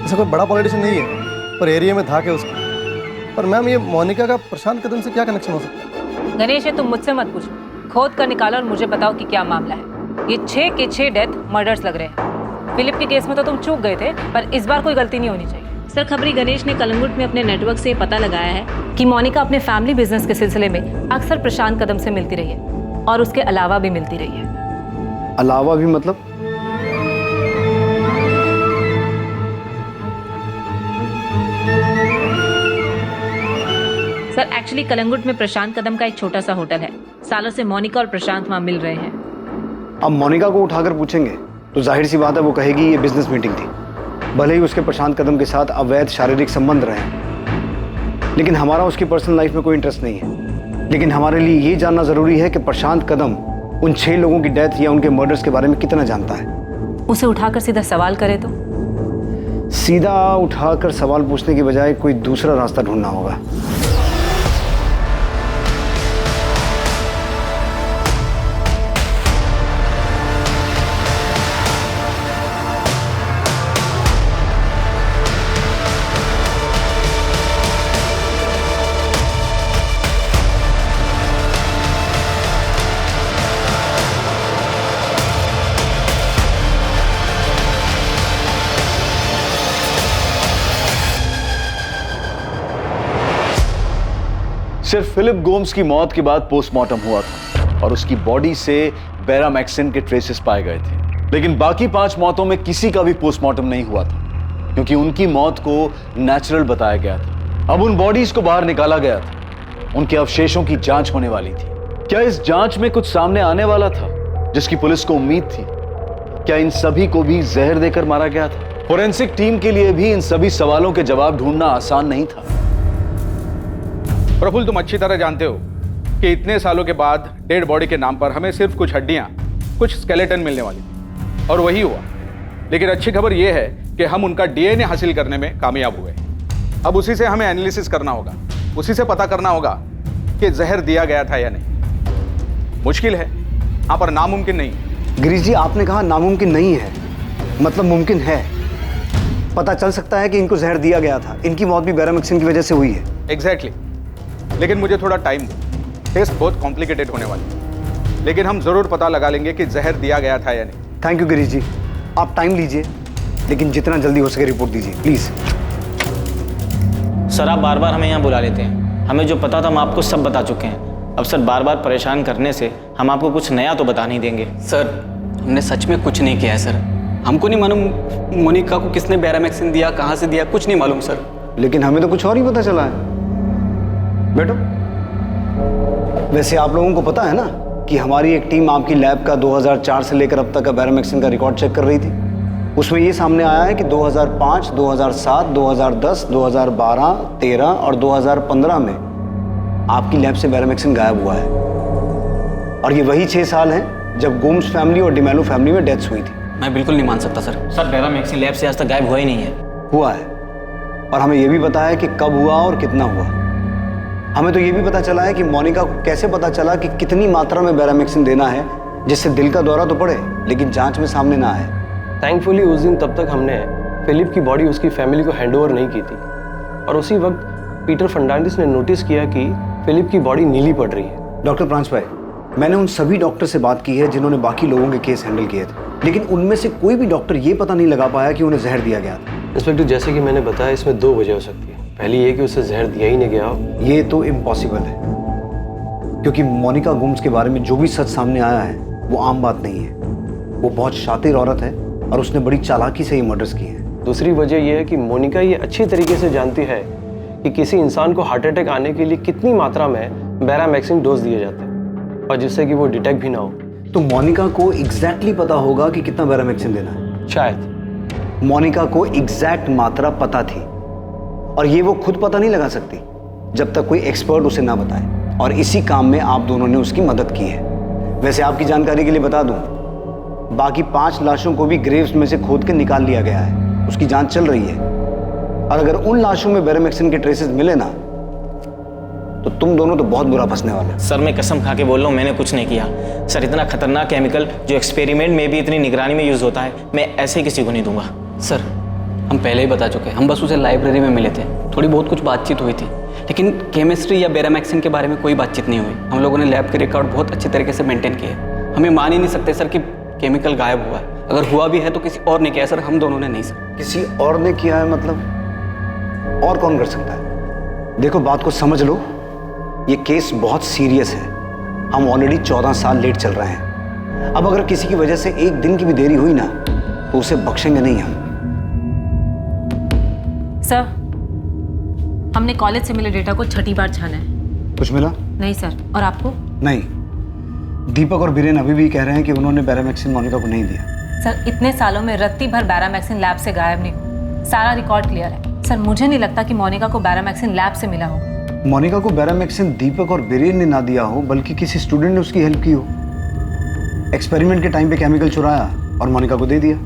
Speaker 18: ऐसा कोई बड़ा पॉलिटिशियन नहीं है, पर एरिया में धाक है उसकी। पर मैम ये मोनिका का प्रशांत कदम से क्या कनेक्शन हो सकता है?
Speaker 3: गणेश, ये तुम मुझसे मत पूछो, खोद कर निकालो और मुझे बताओ कि क्या मामला है। ये 6 के 6 डेथ मर्डर्स लग रहे हैं। फिलिप के केस में तो तुम चूक गए थे, पर इस बार कोई गलती नहीं होनी चाहिए। सर, खबरी गणेश ने कलंगुट में अपने नेटवर्क से पता लगाया है कि मोनिका अपने फैमिली बिजनेस के सिलसिले में अक्सर प्रशांत कदम से मिलती रही है और उसके अलावा भी मिलती रही है।
Speaker 6: अलावा भी मतलब?
Speaker 3: सर एक्चुअली कलंगुट में प्रशांत कदम का एक छोटा सा होटल है। सालों से मोनिका और प्रशांत वहां मिल रहे हैं।
Speaker 6: अब मोनिका को उठाकर पूछेंगे तो जाहिर सी बात है वो कहेगी ये बिजनेस मीटिंग थी, भले ही उसके प्रशांत कदम के साथ अवैध शारीरिक संबंध रहे, लेकिन हमारा उसकी पर्सनल लाइफ में कोई इंटरेस्ट नहीं है। लेकिन हमारे लिए ये जानना जरूरी है कि प्रशांत कदम उन 6 लोगों की डेथ या उनके मर्डर्स के बारे में कितना जानता है।
Speaker 3: उसे उठाकर सीधा सवाल करे तो?
Speaker 6: सीधा उठाकर सवाल पूछने की बजाय कोई दूसरा रास्ता ढूंढना होगा।
Speaker 8: सिर्फ फिलिप गोम्स की मौत के बाद पोस्टमार्टम हुआ था और उसकी बॉडी से बेरामैक्सिन के ट्रेसेस पाए गए थे, लेकिन बाकी 5 मौतों में किसी का भी पोस्टमार्टम नहीं हुआ था क्योंकि उनकी मौत को नेचुरल बताया गया था। अब उन बॉडीज को बाहर निकाला गया था, उनके अवशेषों की जांच होने वाली थी। क्या इस जांच में कुछ सामने आने वाला था जिसकी पुलिस को उम्मीद थी? क्या इन सभी को भी जहर देकर मारा गया था? फोरेंसिक टीम के लिए भी इन सभी सवालों के जवाब ढूंढना आसान नहीं था।
Speaker 14: प्रफुल्ल, तुम अच्छी तरह जानते हो कि इतने सालों के बाद डेड बॉडी के नाम पर हमें सिर्फ कुछ हड्डियां, कुछ स्केलेटन मिलने वाली थी, और वही हुआ। लेकिन अच्छी खबर यह है कि हम उनका डीएनए हासिल करने में कामयाब हुए। अब उसी से हमें एनालिसिस करना होगा, उसी से पता करना होगा कि जहर दिया गया था या नहीं। मुश्किल है, यहाँ पर नामुमकिन नहीं।
Speaker 6: गिरीश जी, आपने कहा नामुमकिन नहीं है, मतलब मुमकिन है। पता चल सकता है कि इनको जहर दिया गया था। इनकी मौत भी बैरामिक्सिन की वजह से हुई है।
Speaker 14: एग्जैक्टली। लेकिन मुझे थोड़ा टाइम दो, टेस्ट बहुत कॉम्प्लिकेटेड होने वाली है, लेकिन हम जरूर पता लगा लेंगे कि जहर दिया गया था या नहीं।
Speaker 6: थैंक यू गिरीश जी, आप टाइम लीजिए, लेकिन जितना जल्दी हो सके रिपोर्ट दीजिए प्लीज।
Speaker 10: सर, आप बार बार हमें यहाँ बुला लेते हैं। हमें जो पता था हम आपको सब बता चुके हैं। अब सर, बार बार परेशान करने से हम आपको कुछ नया तो बता नहीं देंगे।
Speaker 12: सर, हमने सच में कुछ नहीं किया है सर। हमको नहीं मालूम मोनिका को किसने बैरामेक्सिन दिया, कहाँ से दिया, कुछ नहीं मालूम सर।
Speaker 6: लेकिन हमें तो कुछ और ही पता चला है। बैठो। वैसे आप लोगों को पता है ना कि हमारी एक टीम आपकी लैब का 2004 से लेकर अब तक का बैरामेक्सिन का रिकॉर्ड चेक कर रही थी। उसमें ये सामने आया है कि 2005, 2007, 2010, 2012, 13 और 2015 में आपकी लैब से बैरामेक्सिन गायब हुआ है। और ये वही 6 साल हैं जब गोम्स फैमिली और डिमेलो फैमिली में डेथ्स हुई थी।
Speaker 12: मैं बिल्कुल नहीं मान सकता सर।
Speaker 10: सर, बैरामेक्सिन लैब से आज तक गायब हुआ ही नहीं है।
Speaker 6: हुआ है, और हमें यह भी पता है कि कब हुआ और कितना हुआ। हमें तो ये भी पता चला है कि मोनिका को कैसे पता चला कि कितनी मात्रा में बैरामेक्सिन देना है जिससे दिल का दौरा तो पड़े लेकिन जांच में सामने ना आए।
Speaker 18: थैंकफुली उस दिन तब तक हमने फिलिप की बॉडी उसकी फैमिली को हैंडओवर नहीं की थी, और उसी वक्त पीटर फर्नांडिस ने नोटिस किया कि फिलिप की बॉडी नीली पड़ रही है।
Speaker 6: डॉक्टर प्रांस भाई, मैंने उन सभी डॉक्टर से बात की है जिन्होंने बाकी लोगों के केस हैंडल किए थे, लेकिन उनमें से कोई भी डॉक्टर ये पता नहीं लगा पाया कि उन्हें जहर दिया गया था।
Speaker 18: इंस्पेक्टर, जैसे कि मैंने बताया, इसमें 2 वजह हो सकती है। पहली ये कि उसे जहर दिया ही नहीं गया हो।
Speaker 6: ये तो इम्पॉसिबल है, क्योंकि मोनिका गुम्स के बारे में जो भी सच सामने आया है वो आम बात नहीं है। वो बहुत शातिर औरत है और उसने बड़ी चालाकी से ये मर्डर्स किए हैं।
Speaker 18: दूसरी वजह यह है कि मोनिका ये अच्छी तरीके से जानती है कि किसी इंसान को हार्ट अटैक आने के लिए कितनी मात्रा में बैरामेक्सिन डोज दिए जाते हैं, और जिससे कि वो डिटेक्ट भी ना हो।
Speaker 6: तो मोनिका को एग्जैक्टली पता होगा कि कितना बैरामेक्सिन देना है।
Speaker 18: शायद
Speaker 6: मोनिका को एग्जैक्ट मात्रा पता थी, और ये वो खुद पता नहीं लगा सकती जब तक कोई एक्सपर्ट उसे ना बताए, और इसी काम में आप दोनों ने उसकी मदद की है। वैसे आपकी जानकारी के लिए बता दूं, बाकी 5 लाशों को भी ग्रेव्स में से खोद के निकाल लिया गया है। उसकी जांच चल रही है, और अगर उन लाशों में बैरामेक्सिन के ट्रेसेस मिले ना तो तुम दोनों तो बहुत बुरा फंसने वाले हो।
Speaker 10: सर, मैं कसम खा के बोल रहा हूँ, मैंने कुछ नहीं किया। सर, इतना खतरनाक केमिकल जो एक्सपेरिमेंट में भी इतनी निगरानी में यूज होता है, मैं ऐसे ही किसी को नहीं दूंगा।
Speaker 12: सर, हम पहले ही बता चुके हैं, हम बस उसे लाइब्रेरी में मिले थे, थोड़ी बहुत कुछ बातचीत हुई थी, लेकिन केमिस्ट्री या बैरामेक्सिन के बारे में कोई बातचीत नहीं हुई। हम लोगों ने लैब के रिकॉर्ड बहुत अच्छे तरीके से मेंटेन किए। हमें मान ही नहीं सकते सर कि केमिकल गायब हुआ है। अगर हुआ भी है तो किसी और ने किया है सर, हम दोनों ने नहीं सर।
Speaker 6: किसी और ने किया है मतलब? और कौन कर सकता है? देखो, बात को समझ लो, ये केस बहुत सीरियस है। हम ऑलरेडी 14 साल लेट चल रहे हैं। अब अगर किसी की वजह से 1 दिन की भी देरी हुई ना तो उसे बख्शेंगे नहीं हम।
Speaker 3: सर, हमने कॉलेज से मिले डेटा को 6ठी बार छाना है।
Speaker 6: कुछ मिला?
Speaker 3: नहीं सर। और आपको?
Speaker 6: नहीं। दीपक और बीरेन अभी भी कह रहे हैं कि उन्होंने बैरामेक्सिन मोनिका को नहीं दिया।
Speaker 3: सर, इतने सालों में रत्ती भर बैरामेक्सिन लैब से गायब नहीं हुआ। सारा रिकॉर्ड क्लियर है। सर, मुझे नहीं लगता कि मोनिका को बैरामेक्सिन लैब से मिला होगा।
Speaker 6: मोनिका को बैरामेक्सिन दीपक और बीरेन ने ना दिया हो, बल्कि किसी स्टूडेंट ने उसकी हेल्प की हो। एक्सपेरिमेंट के टाइम पे केमिकल चुराया और मोनिका को दे दिया।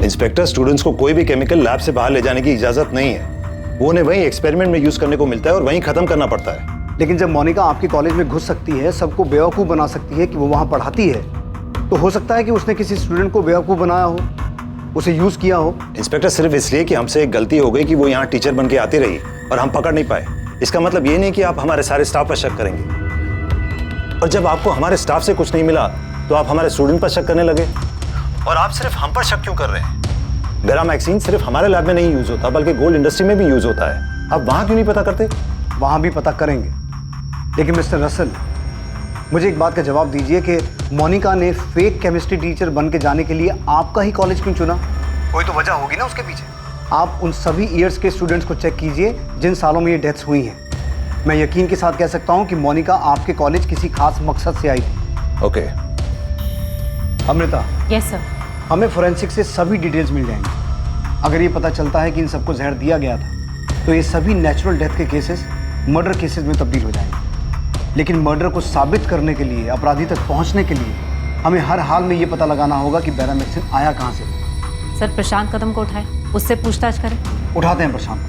Speaker 11: इंस्पेक्टर, स्टूडेंट्स को कोई भी केमिकल लैब से बाहर ले जाने की इजाजत नहीं है। वो उन्हें वहीं एक्सपेरिमेंट में यूज करने को मिलता है और वहीं खत्म करना पड़ता है।
Speaker 6: लेकिन जब मोनिका आपके कॉलेज में घुस सकती है, सबको बेवकूफ़ बना सकती है कि वो वहां पढ़ाती है, तो हो सकता है कि उसने किसी स्टूडेंट को बेवकूफ़ बनाया हो, उसे यूज किया हो।
Speaker 11: इंस्पेक्टर, सिर्फ इसलिए कि हमसे एक गलती हो गई कि वो यहाँ टीचर बन के आती रही और हम पकड़ नहीं पाए, इसका मतलब ये नहीं कि आप हमारे सारे स्टाफ पर शक करेंगे। और जब आपको हमारे स्टाफ से कुछ नहीं मिला तो आप हमारे स्टूडेंट पर शक करने लगे। और आप सिर्फ हम पर शक क्यों कर रहे हैं? बैरामेक्सिन सिर्फ हमारे लैब में नहीं यूज होता, बल्कि गोल्ड इंडस्ट्री में भी यूज होता है। आप वहां क्यों नहीं पता करते?
Speaker 6: वहां भी पता करेंगे, लेकिन मिस्टर रसल, मुझे एक बात का जवाब दीजिए कि मोनिका ने फेक केमिस्ट्री टीचर बन के जाने के लिए आपका ही कॉलेज क्यों चुना? कोई तो वजह होगी ना उसके पीछे। आप उन सभी ईयर्स के स्टूडेंट्स को चेक कीजिए जिन सालों में ये डेथ्स हुई हैं। मैं यकीन के साथ कह सकता हूँ कि मोनिका आपके कॉलेज किसी खास मकसद से आई थी।
Speaker 5: ओके।
Speaker 6: अमृता।
Speaker 3: Yes sir.
Speaker 6: हमें फोरेंसिक से सभी डिटेल्स मिल जाएंगी। अगर ये पता चलता है कि इन सबको जहर दिया गया था तो ये सभी नेचुरल डेथ के केसेस मर्डर केसेस में तब्दील हो जाएंगे। लेकिन मर्डर को साबित करने के लिए, अपराधी तक पहुंचने के लिए हमें हर हाल में ये पता लगाना होगा कि बैरामेक्सिन आया कहाँ से।
Speaker 3: सर प्रशांत कदम को उठाए, उससे पूछताछ करें।
Speaker 6: उठाते हैं प्रशांत।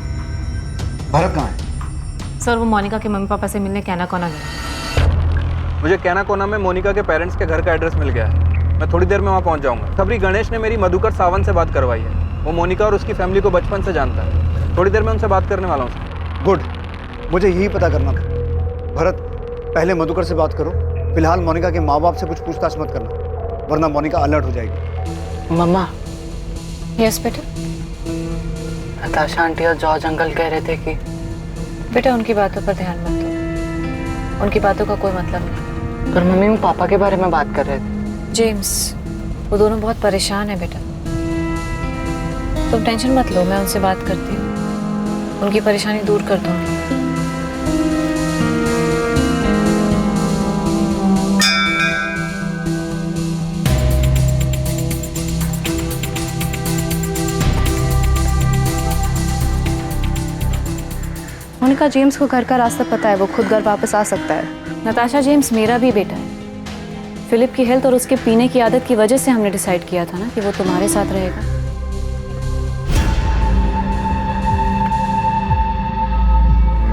Speaker 6: भरत कहाँ है?
Speaker 3: सर वो मोनिका के मम्मी पापा से मिलने कहना कोना गया।
Speaker 14: मुझे कहना कोना में मोनिका के पेरेंट्स के घर का एड्रेस मिल गया है। मैं थोड़ी देर में वहाँ पहुँच जाऊँगा। खबरी गणेश ने मेरी मधुकर सावंत से बात करवाई है। वो मोनिका और उसकी फैमिली को बचपन से जानता है। थोड़ी देर में उनसे बात करने वाला हूँ।
Speaker 6: गुड, मुझे यही पता करना था। भरत, पहले मधुकर से बात करो। फिलहाल मोनिका के माँ बाप से कुछ पूछताछ मत करना, वरना मोनिका अलर्ट हो जाएगी।
Speaker 19: मम्मा।
Speaker 17: यस बेटा।
Speaker 19: नताशा आंटी और जॉर्ज अंकल कह रहे थे कि
Speaker 17: बेटा उनकी बातों पर ध्यान मत दो, उनकी बातों का कोई मतलब नहीं।
Speaker 19: पर मम्मी वो पापा के बारे में बात कर रहे थे।
Speaker 17: जेम्स, वो दोनों बहुत परेशान है बेटा। तुम टेंशन मत लो, मैं उनसे बात करती हूँ, उनकी परेशानी दूर कर दूँगी।
Speaker 16: मोनिका, जेम्स को घर का रास्ता पता है, वो खुद घर वापस आ सकता है।
Speaker 17: नताशा, जेम्स मेरा भी बेटा है। फिलिप की हेल्थ और उसके पीने की आदत की वजह से हमने डिसाइड किया था ना कि वो तुम्हारे साथ रहेगा।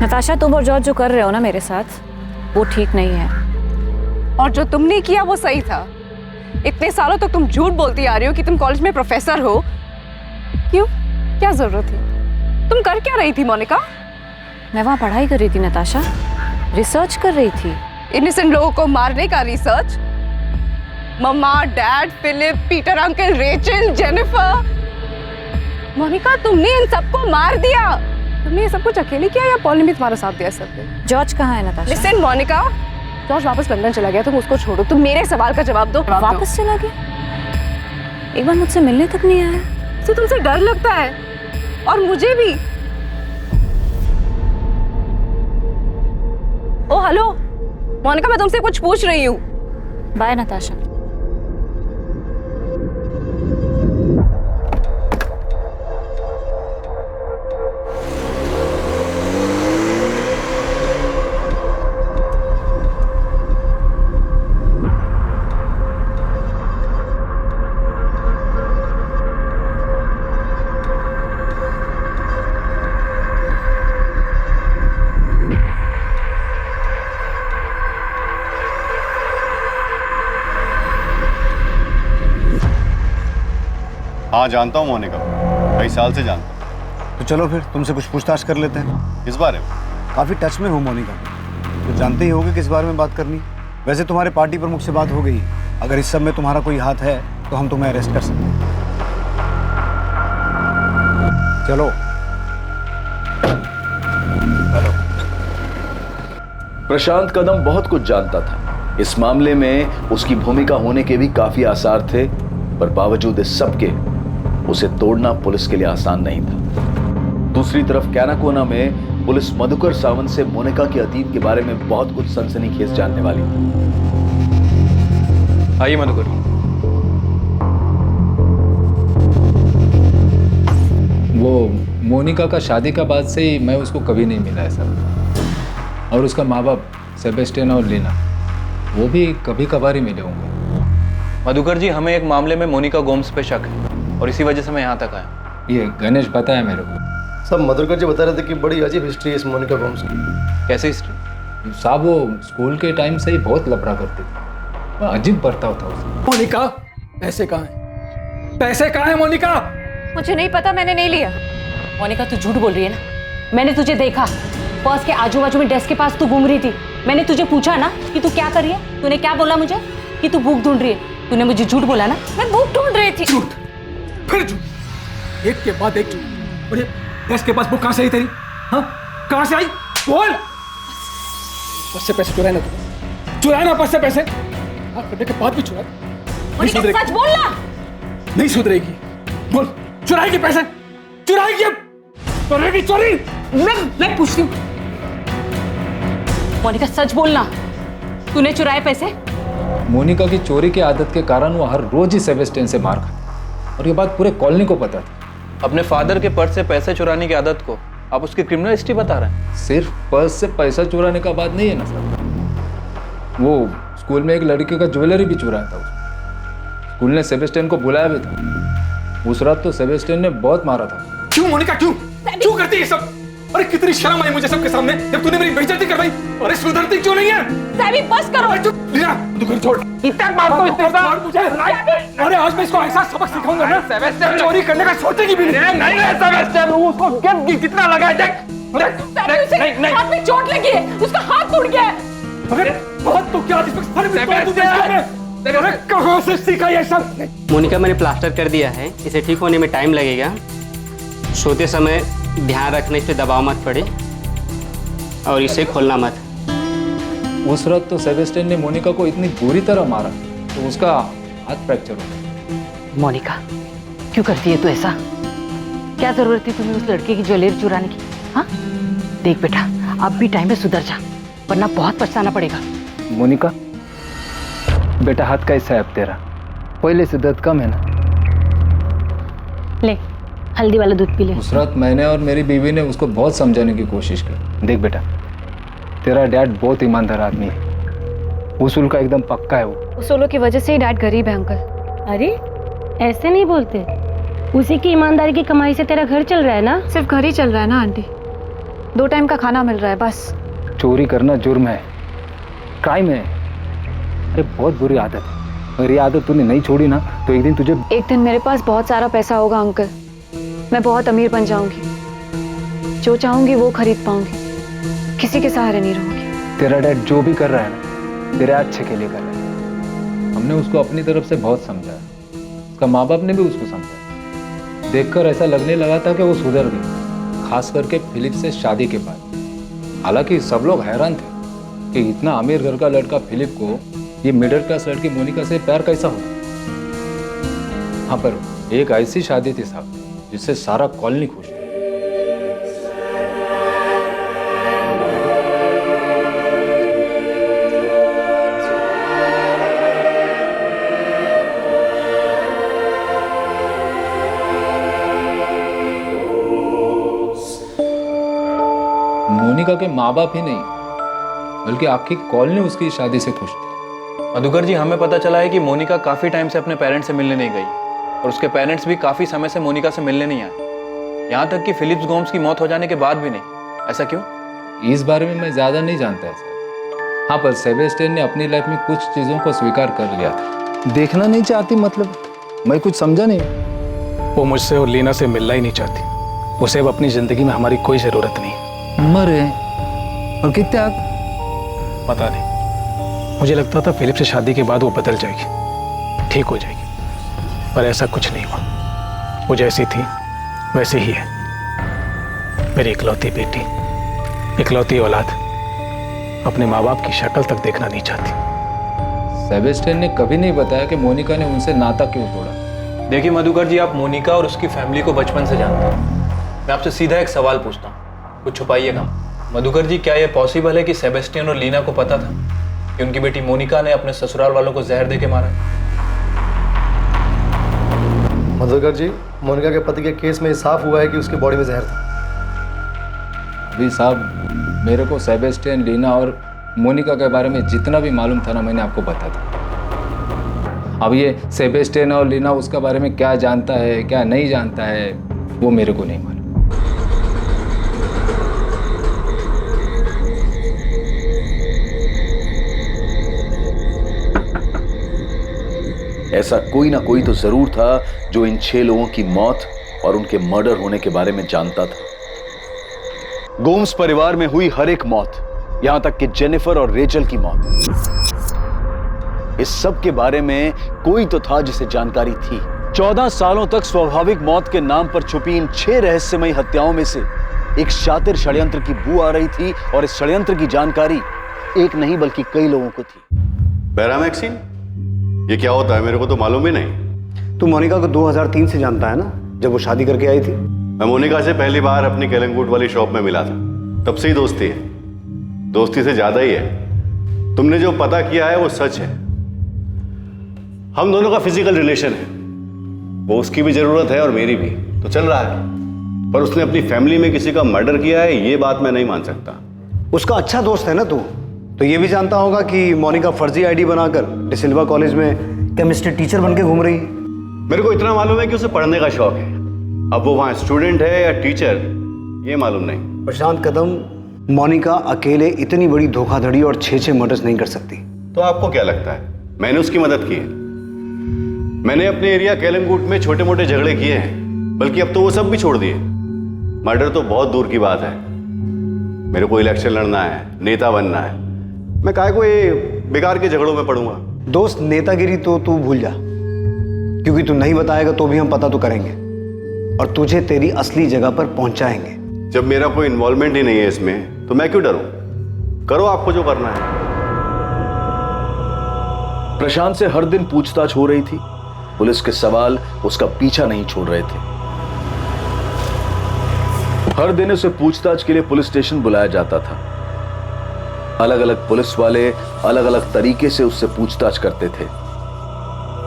Speaker 17: नताशा, तुम और जॉर्ज जो कर रहे हो ना मेरे साथ, वो ठीक नहीं है।
Speaker 16: और जो तुमने किया वो सही था। इतने सालों तक तुम झूठ बोलती आ रही हो कि तुम कॉलेज में प्रोफेसर हो। क्यों? क्या जरूरत थी? तुम कर क्या रही थी मोनिका?
Speaker 17: मैं वहाँ पढ़ाई कर रही थी नताशा, रिसर्च कर रही थी।
Speaker 16: इनोसेंट लोगों को मारने का research? Mama, dad, Philip, Peter uncle, Rachel, Jennifer. Monica, तुमने इन सबको मार दिया। तुमने ये सब कुछ अकेले किया या पॉल ने भी तुम्हारा साथ दिया सब पे?
Speaker 17: जॉर्ज कहाँ है नताशा?
Speaker 16: लिसन मोनिका, जॉर्ज वापस लंदन चला गया, तुम उसको छोड़ो। तुम मेरे सवाल का जवाब दो।
Speaker 17: वापस चला गया? एक बार मुझसे मिलने तक नहीं आया।
Speaker 16: तो तुमसे डर लगता है? और मुझे भी। ओ हेलो मोनिका, मैं तुमसे कुछ पूछ रही हूँ।
Speaker 17: बाय नताशा।
Speaker 6: हाँ, जानता हूँ मोनिका, कई साल से जानता हूँ। तो चलो फिर तुमसे कुछ पूछताछ कर लेते हैं। इस बारे में काफ़ी टच में हूँ मोनिका, तो जानते ही होगे किस बारे में बात करनी। वैसे तुम्हारे पार्टी प्रमुख से बात हो गई। अगर इस सब में तुम्हारा कोई हाथ है तो हम तुम्हें अरेस्ट कर सकते हैं। चलो।
Speaker 8: प्रशांत कदम बहुत कुछ जानता था। इस मामले में उसकी भूमिका होने के भी काफी आसार थे, पर बावजूद इस सब के उसे तोड़ना पुलिस के लिए आसान नहीं था। दूसरी तरफ कैनाकोना में पुलिस मधुकर सावंत से मोनिका के अतीत के बारे में बहुत कुछ सनसनीखेज जानने वाली थी।
Speaker 4: आइए मधुकर।
Speaker 20: वो मोनिका का शादी का बाद से ही मैं उसको कभी नहीं मिला है सर। और उसका माँ बाप सेबेस्टियन और लीना, वो भी कभी कभार ही मिले होंगे।
Speaker 4: मधुकर जी, हमें एक मामले में मोनिका गोम्स पे शक है और इसी वजह से मैं यहाँ तक आया।
Speaker 20: ये गणेश बताया मेरे को।
Speaker 18: सब मधुकर जी बता रहे थे कि बड़ी अजीब हिस्ट्री है इस मोनिका गोम्स की।
Speaker 4: कैसे हिस्ट्री?
Speaker 20: साहब वो स्कूल के टाइम से ही बहुत लफड़ा करती थी, अजीब बर्ताव था उसका।
Speaker 21: मोनिका, पैसे कहाँ हैं? पैसे कहाँ हैं मोनिका?
Speaker 3: मुझे नहीं पता, मैंने नहीं लिया। मोनिका, तू झूठ बोल रही है ना? मैंने तुझे देखा, पर्स के आजू बाजू में डेस्क के पास तू घूम रही थी। मैंने तुझे पूछा ना कि तू क्या कर रही है, तूने क्या बोला मुझे? कि तू बुक ढूंढ रही है। तूने मुझे झूठ बोला ना? मैं बुक ढूंढ रही थी।
Speaker 21: झूठ, फिर झूठ, एक के बाद एक झूठ। मुझे डेस्क के पास बुक कहाँ से आई तेरी? हाँ, कहाँ से आई? बोल। उससे पैसे चुराए ना तू? चुराए ना पास से पैसे, हाँ करने के बाद भी चुराए। नहीं सुधरेगी।
Speaker 3: सच बोलना।
Speaker 21: नहीं सुधरेगी। बोल, चुराएगी पैसे, चुराएगी, करेगी चोरी।
Speaker 3: मैं पूछती हूँ, मोनिका सच बोलना, तूने चुराए पैसे?
Speaker 20: मोनिका की चोरी की आदत के कारण वो हर रोज ही सेबेस्टियन से मार खाता और ये बात पूरे कॉलोनी को पता थी।
Speaker 15: अपने फादर के पर्स से पैसे चुराने की आदत को आप उसकी क्रिमिनल हिस्ट्री बता रहे हैं?
Speaker 20: सिर्फ पर्स से पैसा चुराने का बात नहीं है ना सर, वो स्कूल में एक लड़की का ज्वेलरी भी चुराया था उसने। स्कूल ने सेबेस्टियन को बुलाया भी था। उस रात तो सेबेस्टियन ने बहुत मारा था।
Speaker 21: क्यों मोनिका, क्यों क्यों करती है सब? अरे कितनी शर्म आई मुझे सबके सामने जब तूने मेरी बेइज्जती करवाई। अरे सुधरती क्यों नहीं है?
Speaker 3: सैमी बस करो।
Speaker 21: लीना तू घर छोड़। इतना मार दो, इतना मार मुझे। अरे आज मैं इसको ऐसा सबक सिखाऊंगा ना, सेबेस्टियन चोरी करने का सोचेगी भी नहीं। नहीं है सेबेस्टियन, उसको कितना लगा है देख।
Speaker 3: नहीं, हाथ में चोट लगी है, उसका हाथ टूट गया है।
Speaker 21: अरे बहुत तो क्या अरे कहाँ से सीखा ये सब?
Speaker 15: मोनिका मैंने प्लास्टर कर दिया है, इसे ठीक होने में टाइम लगेगा। सोते समय ध्यान रखने से दबाव मत पड़े और इसे खोलना मत।
Speaker 20: उस रात तो सेबेस्टियन ने मोनिका को इतनी बुरी तरह मारा तो उसका हाथ फ्रैक्चर हो गया।
Speaker 3: मोनिका क्यों करती है तू ऐसा? क्या जरूरत थी तुम्हें उस लड़के की ज्वेलरी चुराने की? हाँ देख बेटा, अब भी टाइम पे सुधर जा, वरना बहुत पछताना पड़ेगा।
Speaker 20: मोनिका बेटा, हाथ कैसा है अब तेरा? पहले से दर्द कम है ना?
Speaker 3: ले हल्दी वाला दूध पी ले।
Speaker 20: उस रात मैंने और मेरी बीवी ने उसको बहुत समझाने की कोशिश की। देख बेटा, तेरा डैड बहुत ईमानदार आदमी है, उसूल का एकदम पक्का है वो।
Speaker 17: उसूलों की वजह से ही डैड गरीब है अंकल।
Speaker 9: अरे ऐसे नहीं बोलते, उसी की ईमानदारी की कमाई से तेरा घर चल रहा है ना?
Speaker 17: सिर्फ घर ही चल रहा है ना आंटी, 2 टाइम का खाना मिल रहा है बस।
Speaker 20: चोरी करना जुर्म है, क्राइम है। अरे बहुत बुरी आदत है, अगर ये आदत तूने नहीं छोड़ी ना तो एक दिन तुझे।
Speaker 17: एक दिन मेरे पास बहुत सारा पैसा होगा अंकल, मैं बहुत अमीर बन जाऊंगी, जो चाहूंगी वो खरीद पाऊंगी, किसी के सहारे नहीं रहूंगी।
Speaker 20: तेरा डैड जो भी कर रहा है ना, तेरे अच्छे के लिए कर रहा है। हमने उसको अपनी तरफ से बहुत समझाया, उसका माँ बाप ने भी उसको समझाया। देखकर ऐसा लगने लगा था कि वो सुधर गई, खास करके फिलिप से शादी के बाद। हालांकि सब लोग हैरान थे कि इतना अमीर घर का लड़का फिलिप को ये मिडिल क्लास लड़की मोनिका से प्यार कैसा होगा। हाँ, पर एक ऐसी शादी थी साहब जिससे सारा कॉलोनी खुश था। मोनिका के माँ बाप ही नहीं बल्कि आपकी कॉलोनी उसकी शादी से खुश थी।
Speaker 15: मधुकर जी, हमें पता चला है कि मोनिका काफ़ी टाइम से अपने पेरेंट्स से मिलने नहीं गई और उसके पेरेंट्स भी काफ़ी समय से मोनिका से मिलने नहीं आए, यहाँ तक कि फिलिप्स गोम्स की मौत हो जाने के बाद भी नहीं। ऐसा क्यों?
Speaker 20: इस बारे में मैं ज़्यादा नहीं जानता है सर। हाँ, पर सेबेस्टियन ने अपनी लाइफ में कुछ चीज़ों को स्वीकार कर लिया था। देखना नहीं चाहती मतलब? मैं कुछ समझा नहीं।
Speaker 21: वो मुझसे और लीना से मिलना ही नहीं चाहती, उसे अब अपनी ज़िंदगी में हमारी कोई ज़रूरत नहीं।
Speaker 20: मरे और कितने
Speaker 21: पता नहीं, मुझे लगता था फिलिप से शादी के बाद वो बदल जाएगी, ठीक हो जाएगी, पर ऐसा कुछ नहीं हुआ। वो जैसी थी वैसे ही है। मेरी इकलौती बेटी, इकलौती औलाद अपने माँ बाप की शक्ल तक देखना नहीं चाहती।
Speaker 20: सेबेस्टियन ने कभी नहीं बताया कि मोनिका ने उनसे नाता क्यों तोड़ा।
Speaker 15: देखिए मधुकर जी, आप मोनिका और उसकी फैमिली को बचपन से जानते हैं। मैं आपसे सीधा एक सवाल पूछता हूँ, कुछ छुपाइएगा। मधुकर जी, क्या यह पॉसिबल है कि सेबेस्टियन और लीना को पता था कि उनकी बेटी मोनिका ने अपने ससुराल वालों को जहर देके मारा?
Speaker 22: मधुकर जी, मोनिका के पति के केस में साफ हुआ है कि उसकी बॉडी में जहर था।
Speaker 20: अभी साहब, मेरे को सेबेस्टियन, लीना और मोनिका के बारे में जितना भी मालूम था ना, मैंने आपको बता दिया। अब ये सेबेस्टियन और लीना उसके बारे में क्या जानता है क्या नहीं जानता है वो मेरे को नहीं मालूम।
Speaker 8: ऐसा कोई ना कोई तो जरूर था जो इन 6 लोगों की मौत और उनके मर्डर होने के बारे में जानता था। गोम्स परिवार में हुई हर एक मौत, यहां तक कि जेनिफर और रेचल की मौत, इस सब के बारे में कोई तो था जिसे जानकारी थी। 14 सालों तक स्वाभाविक मौत के नाम पर छुपी इन 6 रहस्यमयी हत्याओं में से एक शातिर षड्यंत्र की बू आ रही थी और इस षड्यंत्र की जानकारी एक नहीं बल्कि कई लोगों को थी।
Speaker 1: बैरामैक्सिन? ये क्या होता है? मेरे को तो मालूम ही नहीं।
Speaker 6: तू मोनिका को 2003 से जानता है ना, जब वो शादी करके आई थी।
Speaker 1: मैं मोनिका से पहली बार अपनी केलंगूट वाली शॉप में मिला था, तब से ही दोस्ती है। दोस्ती से ज्यादा ही है। तुमने जो पता किया है वो सच है। हम दोनों का फिजिकल रिलेशन है, वो उसकी भी जरूरत है और मेरी भी, तो चल रहा है। पर उसने अपनी फैमिली में किसी का मर्डर किया है, ये बात मैं नहीं मान सकता।
Speaker 6: उसका अच्छा दोस्त है ना तू, तो ये भी जानता होगा कि मोनिका फर्जी आईडी बनाकर डिसिल्वा कॉलेज में केमिस्ट्री टीचर बन के घूम रही है।
Speaker 1: मेरे को इतना मालूम है कि उसे पढ़ने का शौक है। अब वो वहां स्टूडेंट है या टीचर, ये मालूम नहीं।
Speaker 6: प्रशांत कदम, मोनिका अकेले इतनी बड़ी धोखाधड़ी और 6 मर्डर्स नहीं कर सकती।
Speaker 1: तो आपको क्या लगता है मैंने उसकी मदद की है? मैंने अपने एरिया केलंगूट में छोटे मोटे झगड़े किए हैं, बल्कि अब तो वो सब भी छोड़ दिए। मर्डर तो बहुत दूर की बात है। मेरे को इलेक्शन लड़ना है, नेता बनना है, मैं काहे को ये बेकार के झगड़ों में पड़ूंगा।
Speaker 6: दोस्त, नेतागिरी तो तू भूल जा, क्योंकि तू नहीं बताएगा तो भी हम पता तो करेंगे और तुझे तेरी असली जगह पर पहुंचाएंगे।
Speaker 1: जब मेरा कोई इन्वॉल्वमेंट ही नहीं है इसमें, तो मैं क्यों डरूं? करो आपको जो करना है।
Speaker 8: प्रशांत से हर दिन पूछताछ हो रही थी। पुलिस के सवाल उसका पीछा नहीं छोड़ रहे थे। हर दिन उसे पूछताछ के लिए पुलिस स्टेशन बुलाया जाता था। अलग अलग पुलिस वाले अलग अलग तरीके से उससे पूछताछ करते थे।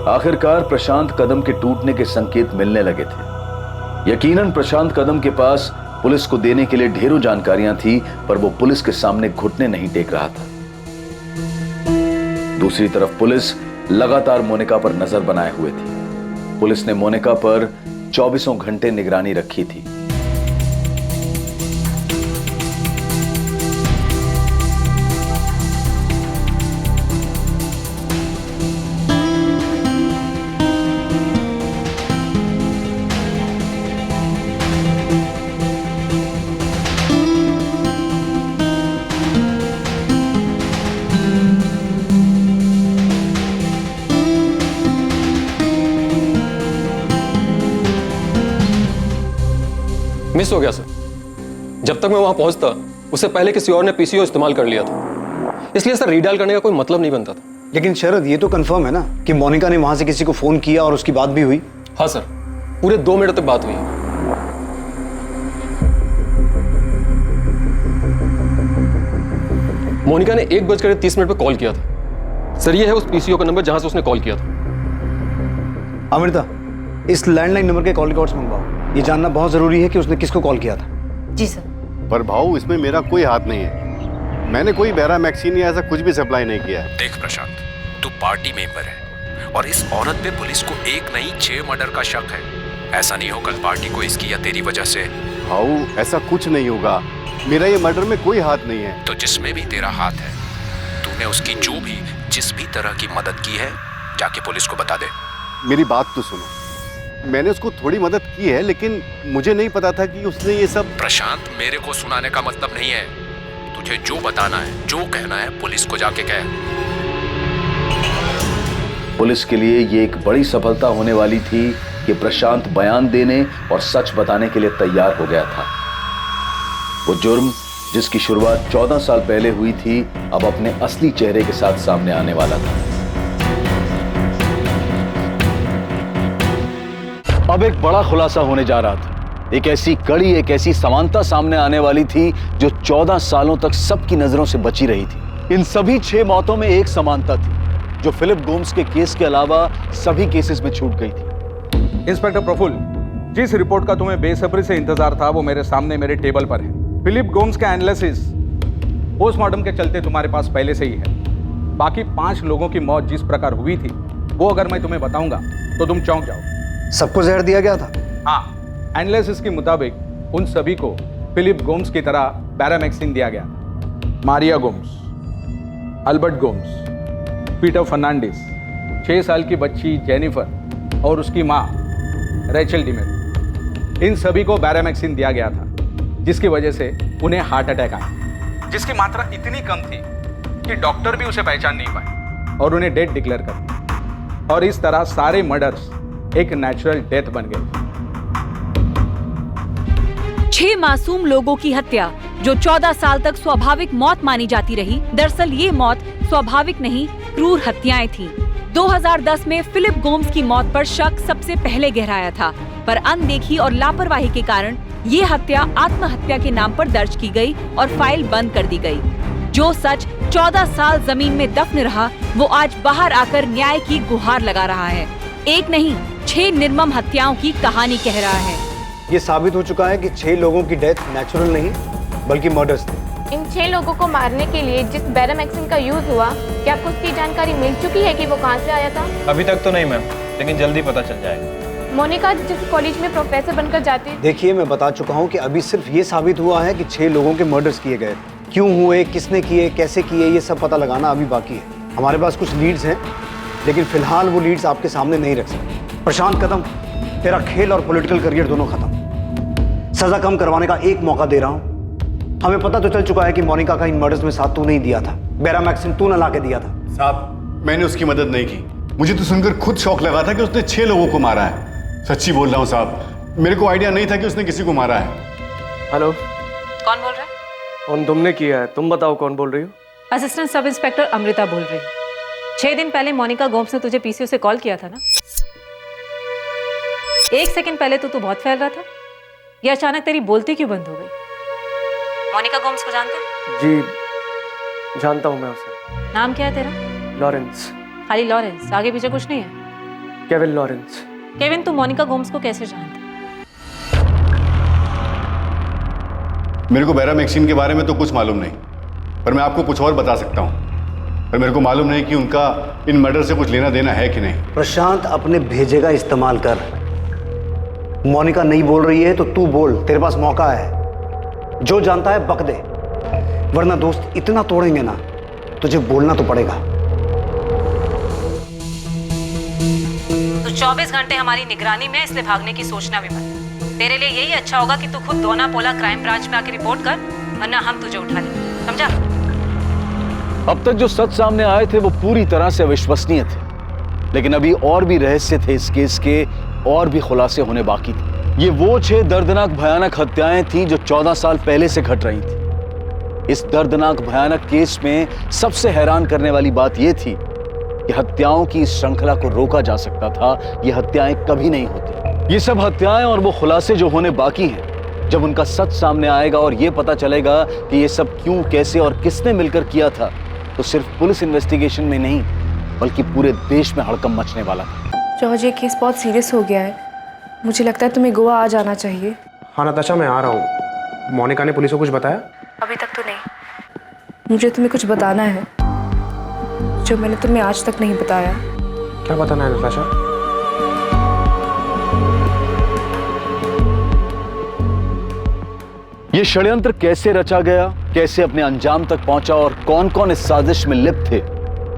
Speaker 8: आखिरकार प्रशांत कदम के टूटने के संकेत मिलने लगे थे। यकीनन प्रशांत कदम के पास पुलिस को देने के लिए ढेरों जानकारियां थी, पर वो पुलिस के सामने घुटने नहीं टेक रहा था। दूसरी तरफ पुलिस लगातार मोनिका पर नजर बनाए हुए थी। पुलिस ने मोनिका पर 24 घंटे निगरानी रखी थी।
Speaker 7: मिस हो गया सर। जब तक मैं वहां पहुंचता उससे पहले किसी और ने पीसीओ इस्तेमाल कर लिया था, इसलिए सर रीडायल करने का कोई मतलब नहीं बनता था।
Speaker 6: लेकिन शरद, ये तो कंफर्म है ना कि मोनिका ने वहां से किसी को फोन किया और उसकी बात भी हुई?
Speaker 7: हाँ सर, पूरे 2 मिनट तक बात हुई। मोनिका ने 1:30 पे कॉल किया था। सर ये है उस पीसीओ का नंबर जहां से उसने कॉल किया था।
Speaker 6: अमृता, इस लैंडलाइन नंबर के कॉल रिकॉर्ड्स मंगवाओ। ये जानना बहुत जरूरी है कि उसने किसको कॉल किया था।
Speaker 3: जी सर।
Speaker 1: पर भाऊ, इसमें मेरा कोई हाथ नहीं है। मैंने कोई बैरामैक्सिन या ऐसा कुछ भी सप्लाई नहीं किया है।
Speaker 23: देख प्रशांत, तू पार्टी मेंबर है और इस औरत पे पुलिस को 1 नहीं 6 मर्डर का शक है। ऐसा नहीं हो कल पार्टी को इसकी या तेरी वजह से।
Speaker 1: भाऊ, ऐसा कुछ नहीं होगा। मेरा ये मर्डर में कोई हाथ नहीं है।
Speaker 23: तो जिसमें भी तेरा हाथ है, तूने उसकी जो भी जिस भी तरह की मदद की है, जाके पुलिस को बता दे।
Speaker 1: मेरी बात तो सुनो, मैंने उसको थोड़ी मदद की है, लेकिन मुझे नहीं पता था कि उसने ये सब।
Speaker 23: प्रशांत, मेरे को सुनाने का मतलब नहीं है। तुझे जो बताना है, जो कहना है, पुलिस को जाके कह।
Speaker 8: पुलिस के लिए ये एक बड़ी सफलता होने वाली थी कि प्रशांत बयान देने और सच बताने के लिए तैयार हो गया था। वो जुर्म जिसकी शुरुआत 14 साल पहले हुई थी, अब अपने असली चेहरे के साथ सामने आने वाला था। अब एक बड़ा खुलासा होने जा रहा था। एक ऐसी कड़ी, एक ऐसी समानता सामने आने वाली थी जो 14 सालों तक सबकी नजरों से बची रही थी। इन सभी 6 मौतों में एक समानता थी जो फिलिप गोम्स के केस के अलावा सभी केसेस में छूट गई थी।
Speaker 14: इंस्पेक्टर प्रफुल्ल, जिस रिपोर्ट का तुम्हें बेसब्री से इंतजार था वो मेरे सामने मेरे टेबल पर है। फिलिप गोम्स का एनालिसिस पोस्टमार्टम के चलते तुम्हारे पास पहले से ही है। बाकी 5 लोगों की मौत जिस प्रकार हुई थी, वो अगर मैं तुम्हें बताऊंगा तो तुम चौंक जाओ।
Speaker 6: सबको जहर दिया गया था?
Speaker 14: हाँ, एनालिसिस के मुताबिक उन सभी को फिलिप गोम्स की तरह बैरामैक्सिन दिया गया। Maria Gomes, Albert Gomes, Peter Fernandes, 6 साल की बच्ची जेनिफर और उसकी माँ रेचल डिमेर, इन सभी को बैरामैक्सिन दिया गया था, जिसकी वजह से उन्हें हार्ट अटैक आया, जिसकी मात्रा इतनी कम थी कि डॉक्टर भी उसे पहचान नहीं पाए और उन्हें डेड डिक्लेयर कर दिया। और इस तरह सारे मर्डर्स एक नेचुरल डेथ बन गए।
Speaker 24: 6 मासूम लोगों की हत्या
Speaker 2: जो 14 साल तक स्वाभाविक मौत मानी जाती रही, दरअसल ये मौत स्वाभाविक नहीं, क्रूर हत्याएं थीं। 2010 में फिलिप गोम्स की मौत पर शक सबसे पहले गहराया था, पर अनदेखी और लापरवाही के कारण ये हत्या आत्महत्या के नाम पर दर्ज की गई और फाइल बंद कर दी गई। जो सच 14 साल जमीन में दफन रहा, वो आज बाहर आकर न्याय की गुहार लगा रहा है। एक नहीं, 6 निर्मम हत्याओं की कहानी कह रहा है।
Speaker 6: ये साबित हो चुका है कि 6 लोगों की डेथ नेचुरल नहीं बल्कि मर्डर्स थे।
Speaker 10: इन 6 लोगों को मारने के लिए जिस बैरामैक्सिन का यूज हुआ, क्या आपको उसकी जानकारी मिल चुकी है कि वो कहाँ से आया था?
Speaker 15: अभी तक तो नहीं मैम, लेकिन जल्दी पता चल जाएगा।
Speaker 10: मोनिका जिस कॉलेज में प्रोफेसर बनकर जाती।
Speaker 6: देखिए, मैं बता चुका हूँ कि अभी सिर्फ ये साबित हुआ है कि 6 लोगों के मर्डर्स किए गए। क्यों हुए, किसने किए, कैसे किए, ये सब पता लगाना अभी बाकी है। हमारे पास कुछ लीड्स हैं, लेकिन फिलहाल वो लीड्स आपके सामने नहीं रख सकते। प्रशांत कदम, तेरा खेल और पॉलिटिकल करियर दोनों खत्म। सजा कम करवाने का एक मौका दे रहा हूँ। हमें पता तो चल चुका है कि मोनिका का इन मर्डर्स में साथ तू नहीं दिया था, बैरामैक्सिन तू न ला के दिया था।
Speaker 1: साहब, मैंने उसकी मदद नहीं की। मुझे तो सुनकर खुद शौक लगा था कि उसने 6 लोगों को मारा है। सच्ची बोल रहा हूँ साहब, मेरे को आइडिया नहीं था कि उसने किसी को मारा है।
Speaker 18: हेलो,
Speaker 3: कौन बोल रहा है?
Speaker 18: कौन तुमने किया है? तुम बताओ कौन बोल रही हो?
Speaker 3: असिस्टेंट सब इंस्पेक्टर अमृता बोल रही हूँ। 6 दिन पहले मोनिका गोम्स ने तुझे पीसीओ से कॉल किया था ना? 1 सेकंड पहले तो तू बहुत फैल रहा था, ये अचानक तेरी बोलती क्यों बंद हो गई? मोनिका गोम्स को जानते?
Speaker 18: जी जानता हूँ मैं उसे।
Speaker 3: नाम क्या है तेरा?
Speaker 18: लॉरेंस।
Speaker 3: खाली लॉरेंस, आगे पीछे कुछ नहीं है?
Speaker 18: Kevin Lawrence.
Speaker 3: केविन, तू मोनिका गोम्स को कैसे जानता?
Speaker 1: मेरे को बैरामैक्सिन के बारे में तो कुछ मालूम नहीं, पर मैं आपको कुछ और बता सकता हूँ। पर मेरे को मालूम नहीं कि उनका इन मर्डर से कुछ लेना देना है कि नहीं।
Speaker 6: प्रशांत, अपने भेजे का इस्तेमाल कर। मोनिका नहीं बोल रही है तो तू बोल, तेरे पास मौका है। जो जानता है बक दे, वरना दोस्त इतना तोड़ेंगे ना, तुझे बोलना तो पड़ेगा।
Speaker 3: तो 24 घंटे हमारी निगरानी में, इसलिए भागने की सोचना भी मत। तेरे लिए यही अच्छा होगा कि तू खुद दोना पोला क्राइम ब्रांच में आके रिपोर्ट कर, वरना हम तुझे उठा लेंगे, समझा?
Speaker 8: अब तक जो सच सामने आए थे वो पूरी तरह से अविश्वसनीय थे, लेकिन अभी और भी रहस्य थे इस केस के, और भी खुलासे होने बाकी थे। ये वो 6 दर्दनाक भयानक हत्याएं थीं जो 14 साल पहले से घट रही थी। इस दर्दनाक भयानक केस में सबसे हैरान करने वाली बात यह थी कि हत्याओं की इस श्रृंखला को रोका जा सकता था। ये हत्याएं कभी नहीं होती। ये सब हत्याएं और वो खुलासे जो होने बाकी हैं, जब उनका सच सामने आएगा और ये पता चलेगा कि ये सब क्यों, कैसे और किसने मिलकर किया था, तो सिर्फ पुलिस इन्वेस्टिगेशन में नहीं बल्कि पूरे देश में हड़कंप मचने वाला था।
Speaker 16: जॉर्ज, ये केस बहुत सीरियस हो गया है। मुझे लगता है तुम्हें गोवा आ जाना चाहिए।
Speaker 4: हाँ नताशा, मैं आ रहा हूँ। मोनिका ने पुलिस को कुछ बताया?
Speaker 16: अभी तक तो नहीं। मुझे तुम्हें कुछ बताना है जो मैंने तुम्हें आज तक नहीं बताया।
Speaker 4: क्या बताना है नताशा?
Speaker 8: ये षड्यंत्र कैसे रचा गया, कैसे अपने अंजाम तक पहुंचा और कौन कौन इस साजिश में लिप्त थे,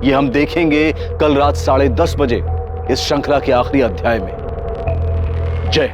Speaker 8: ये हम देखेंगे कल रात 10:30 बजे इस श्रृंखला के आखिरी अध्याय में। जय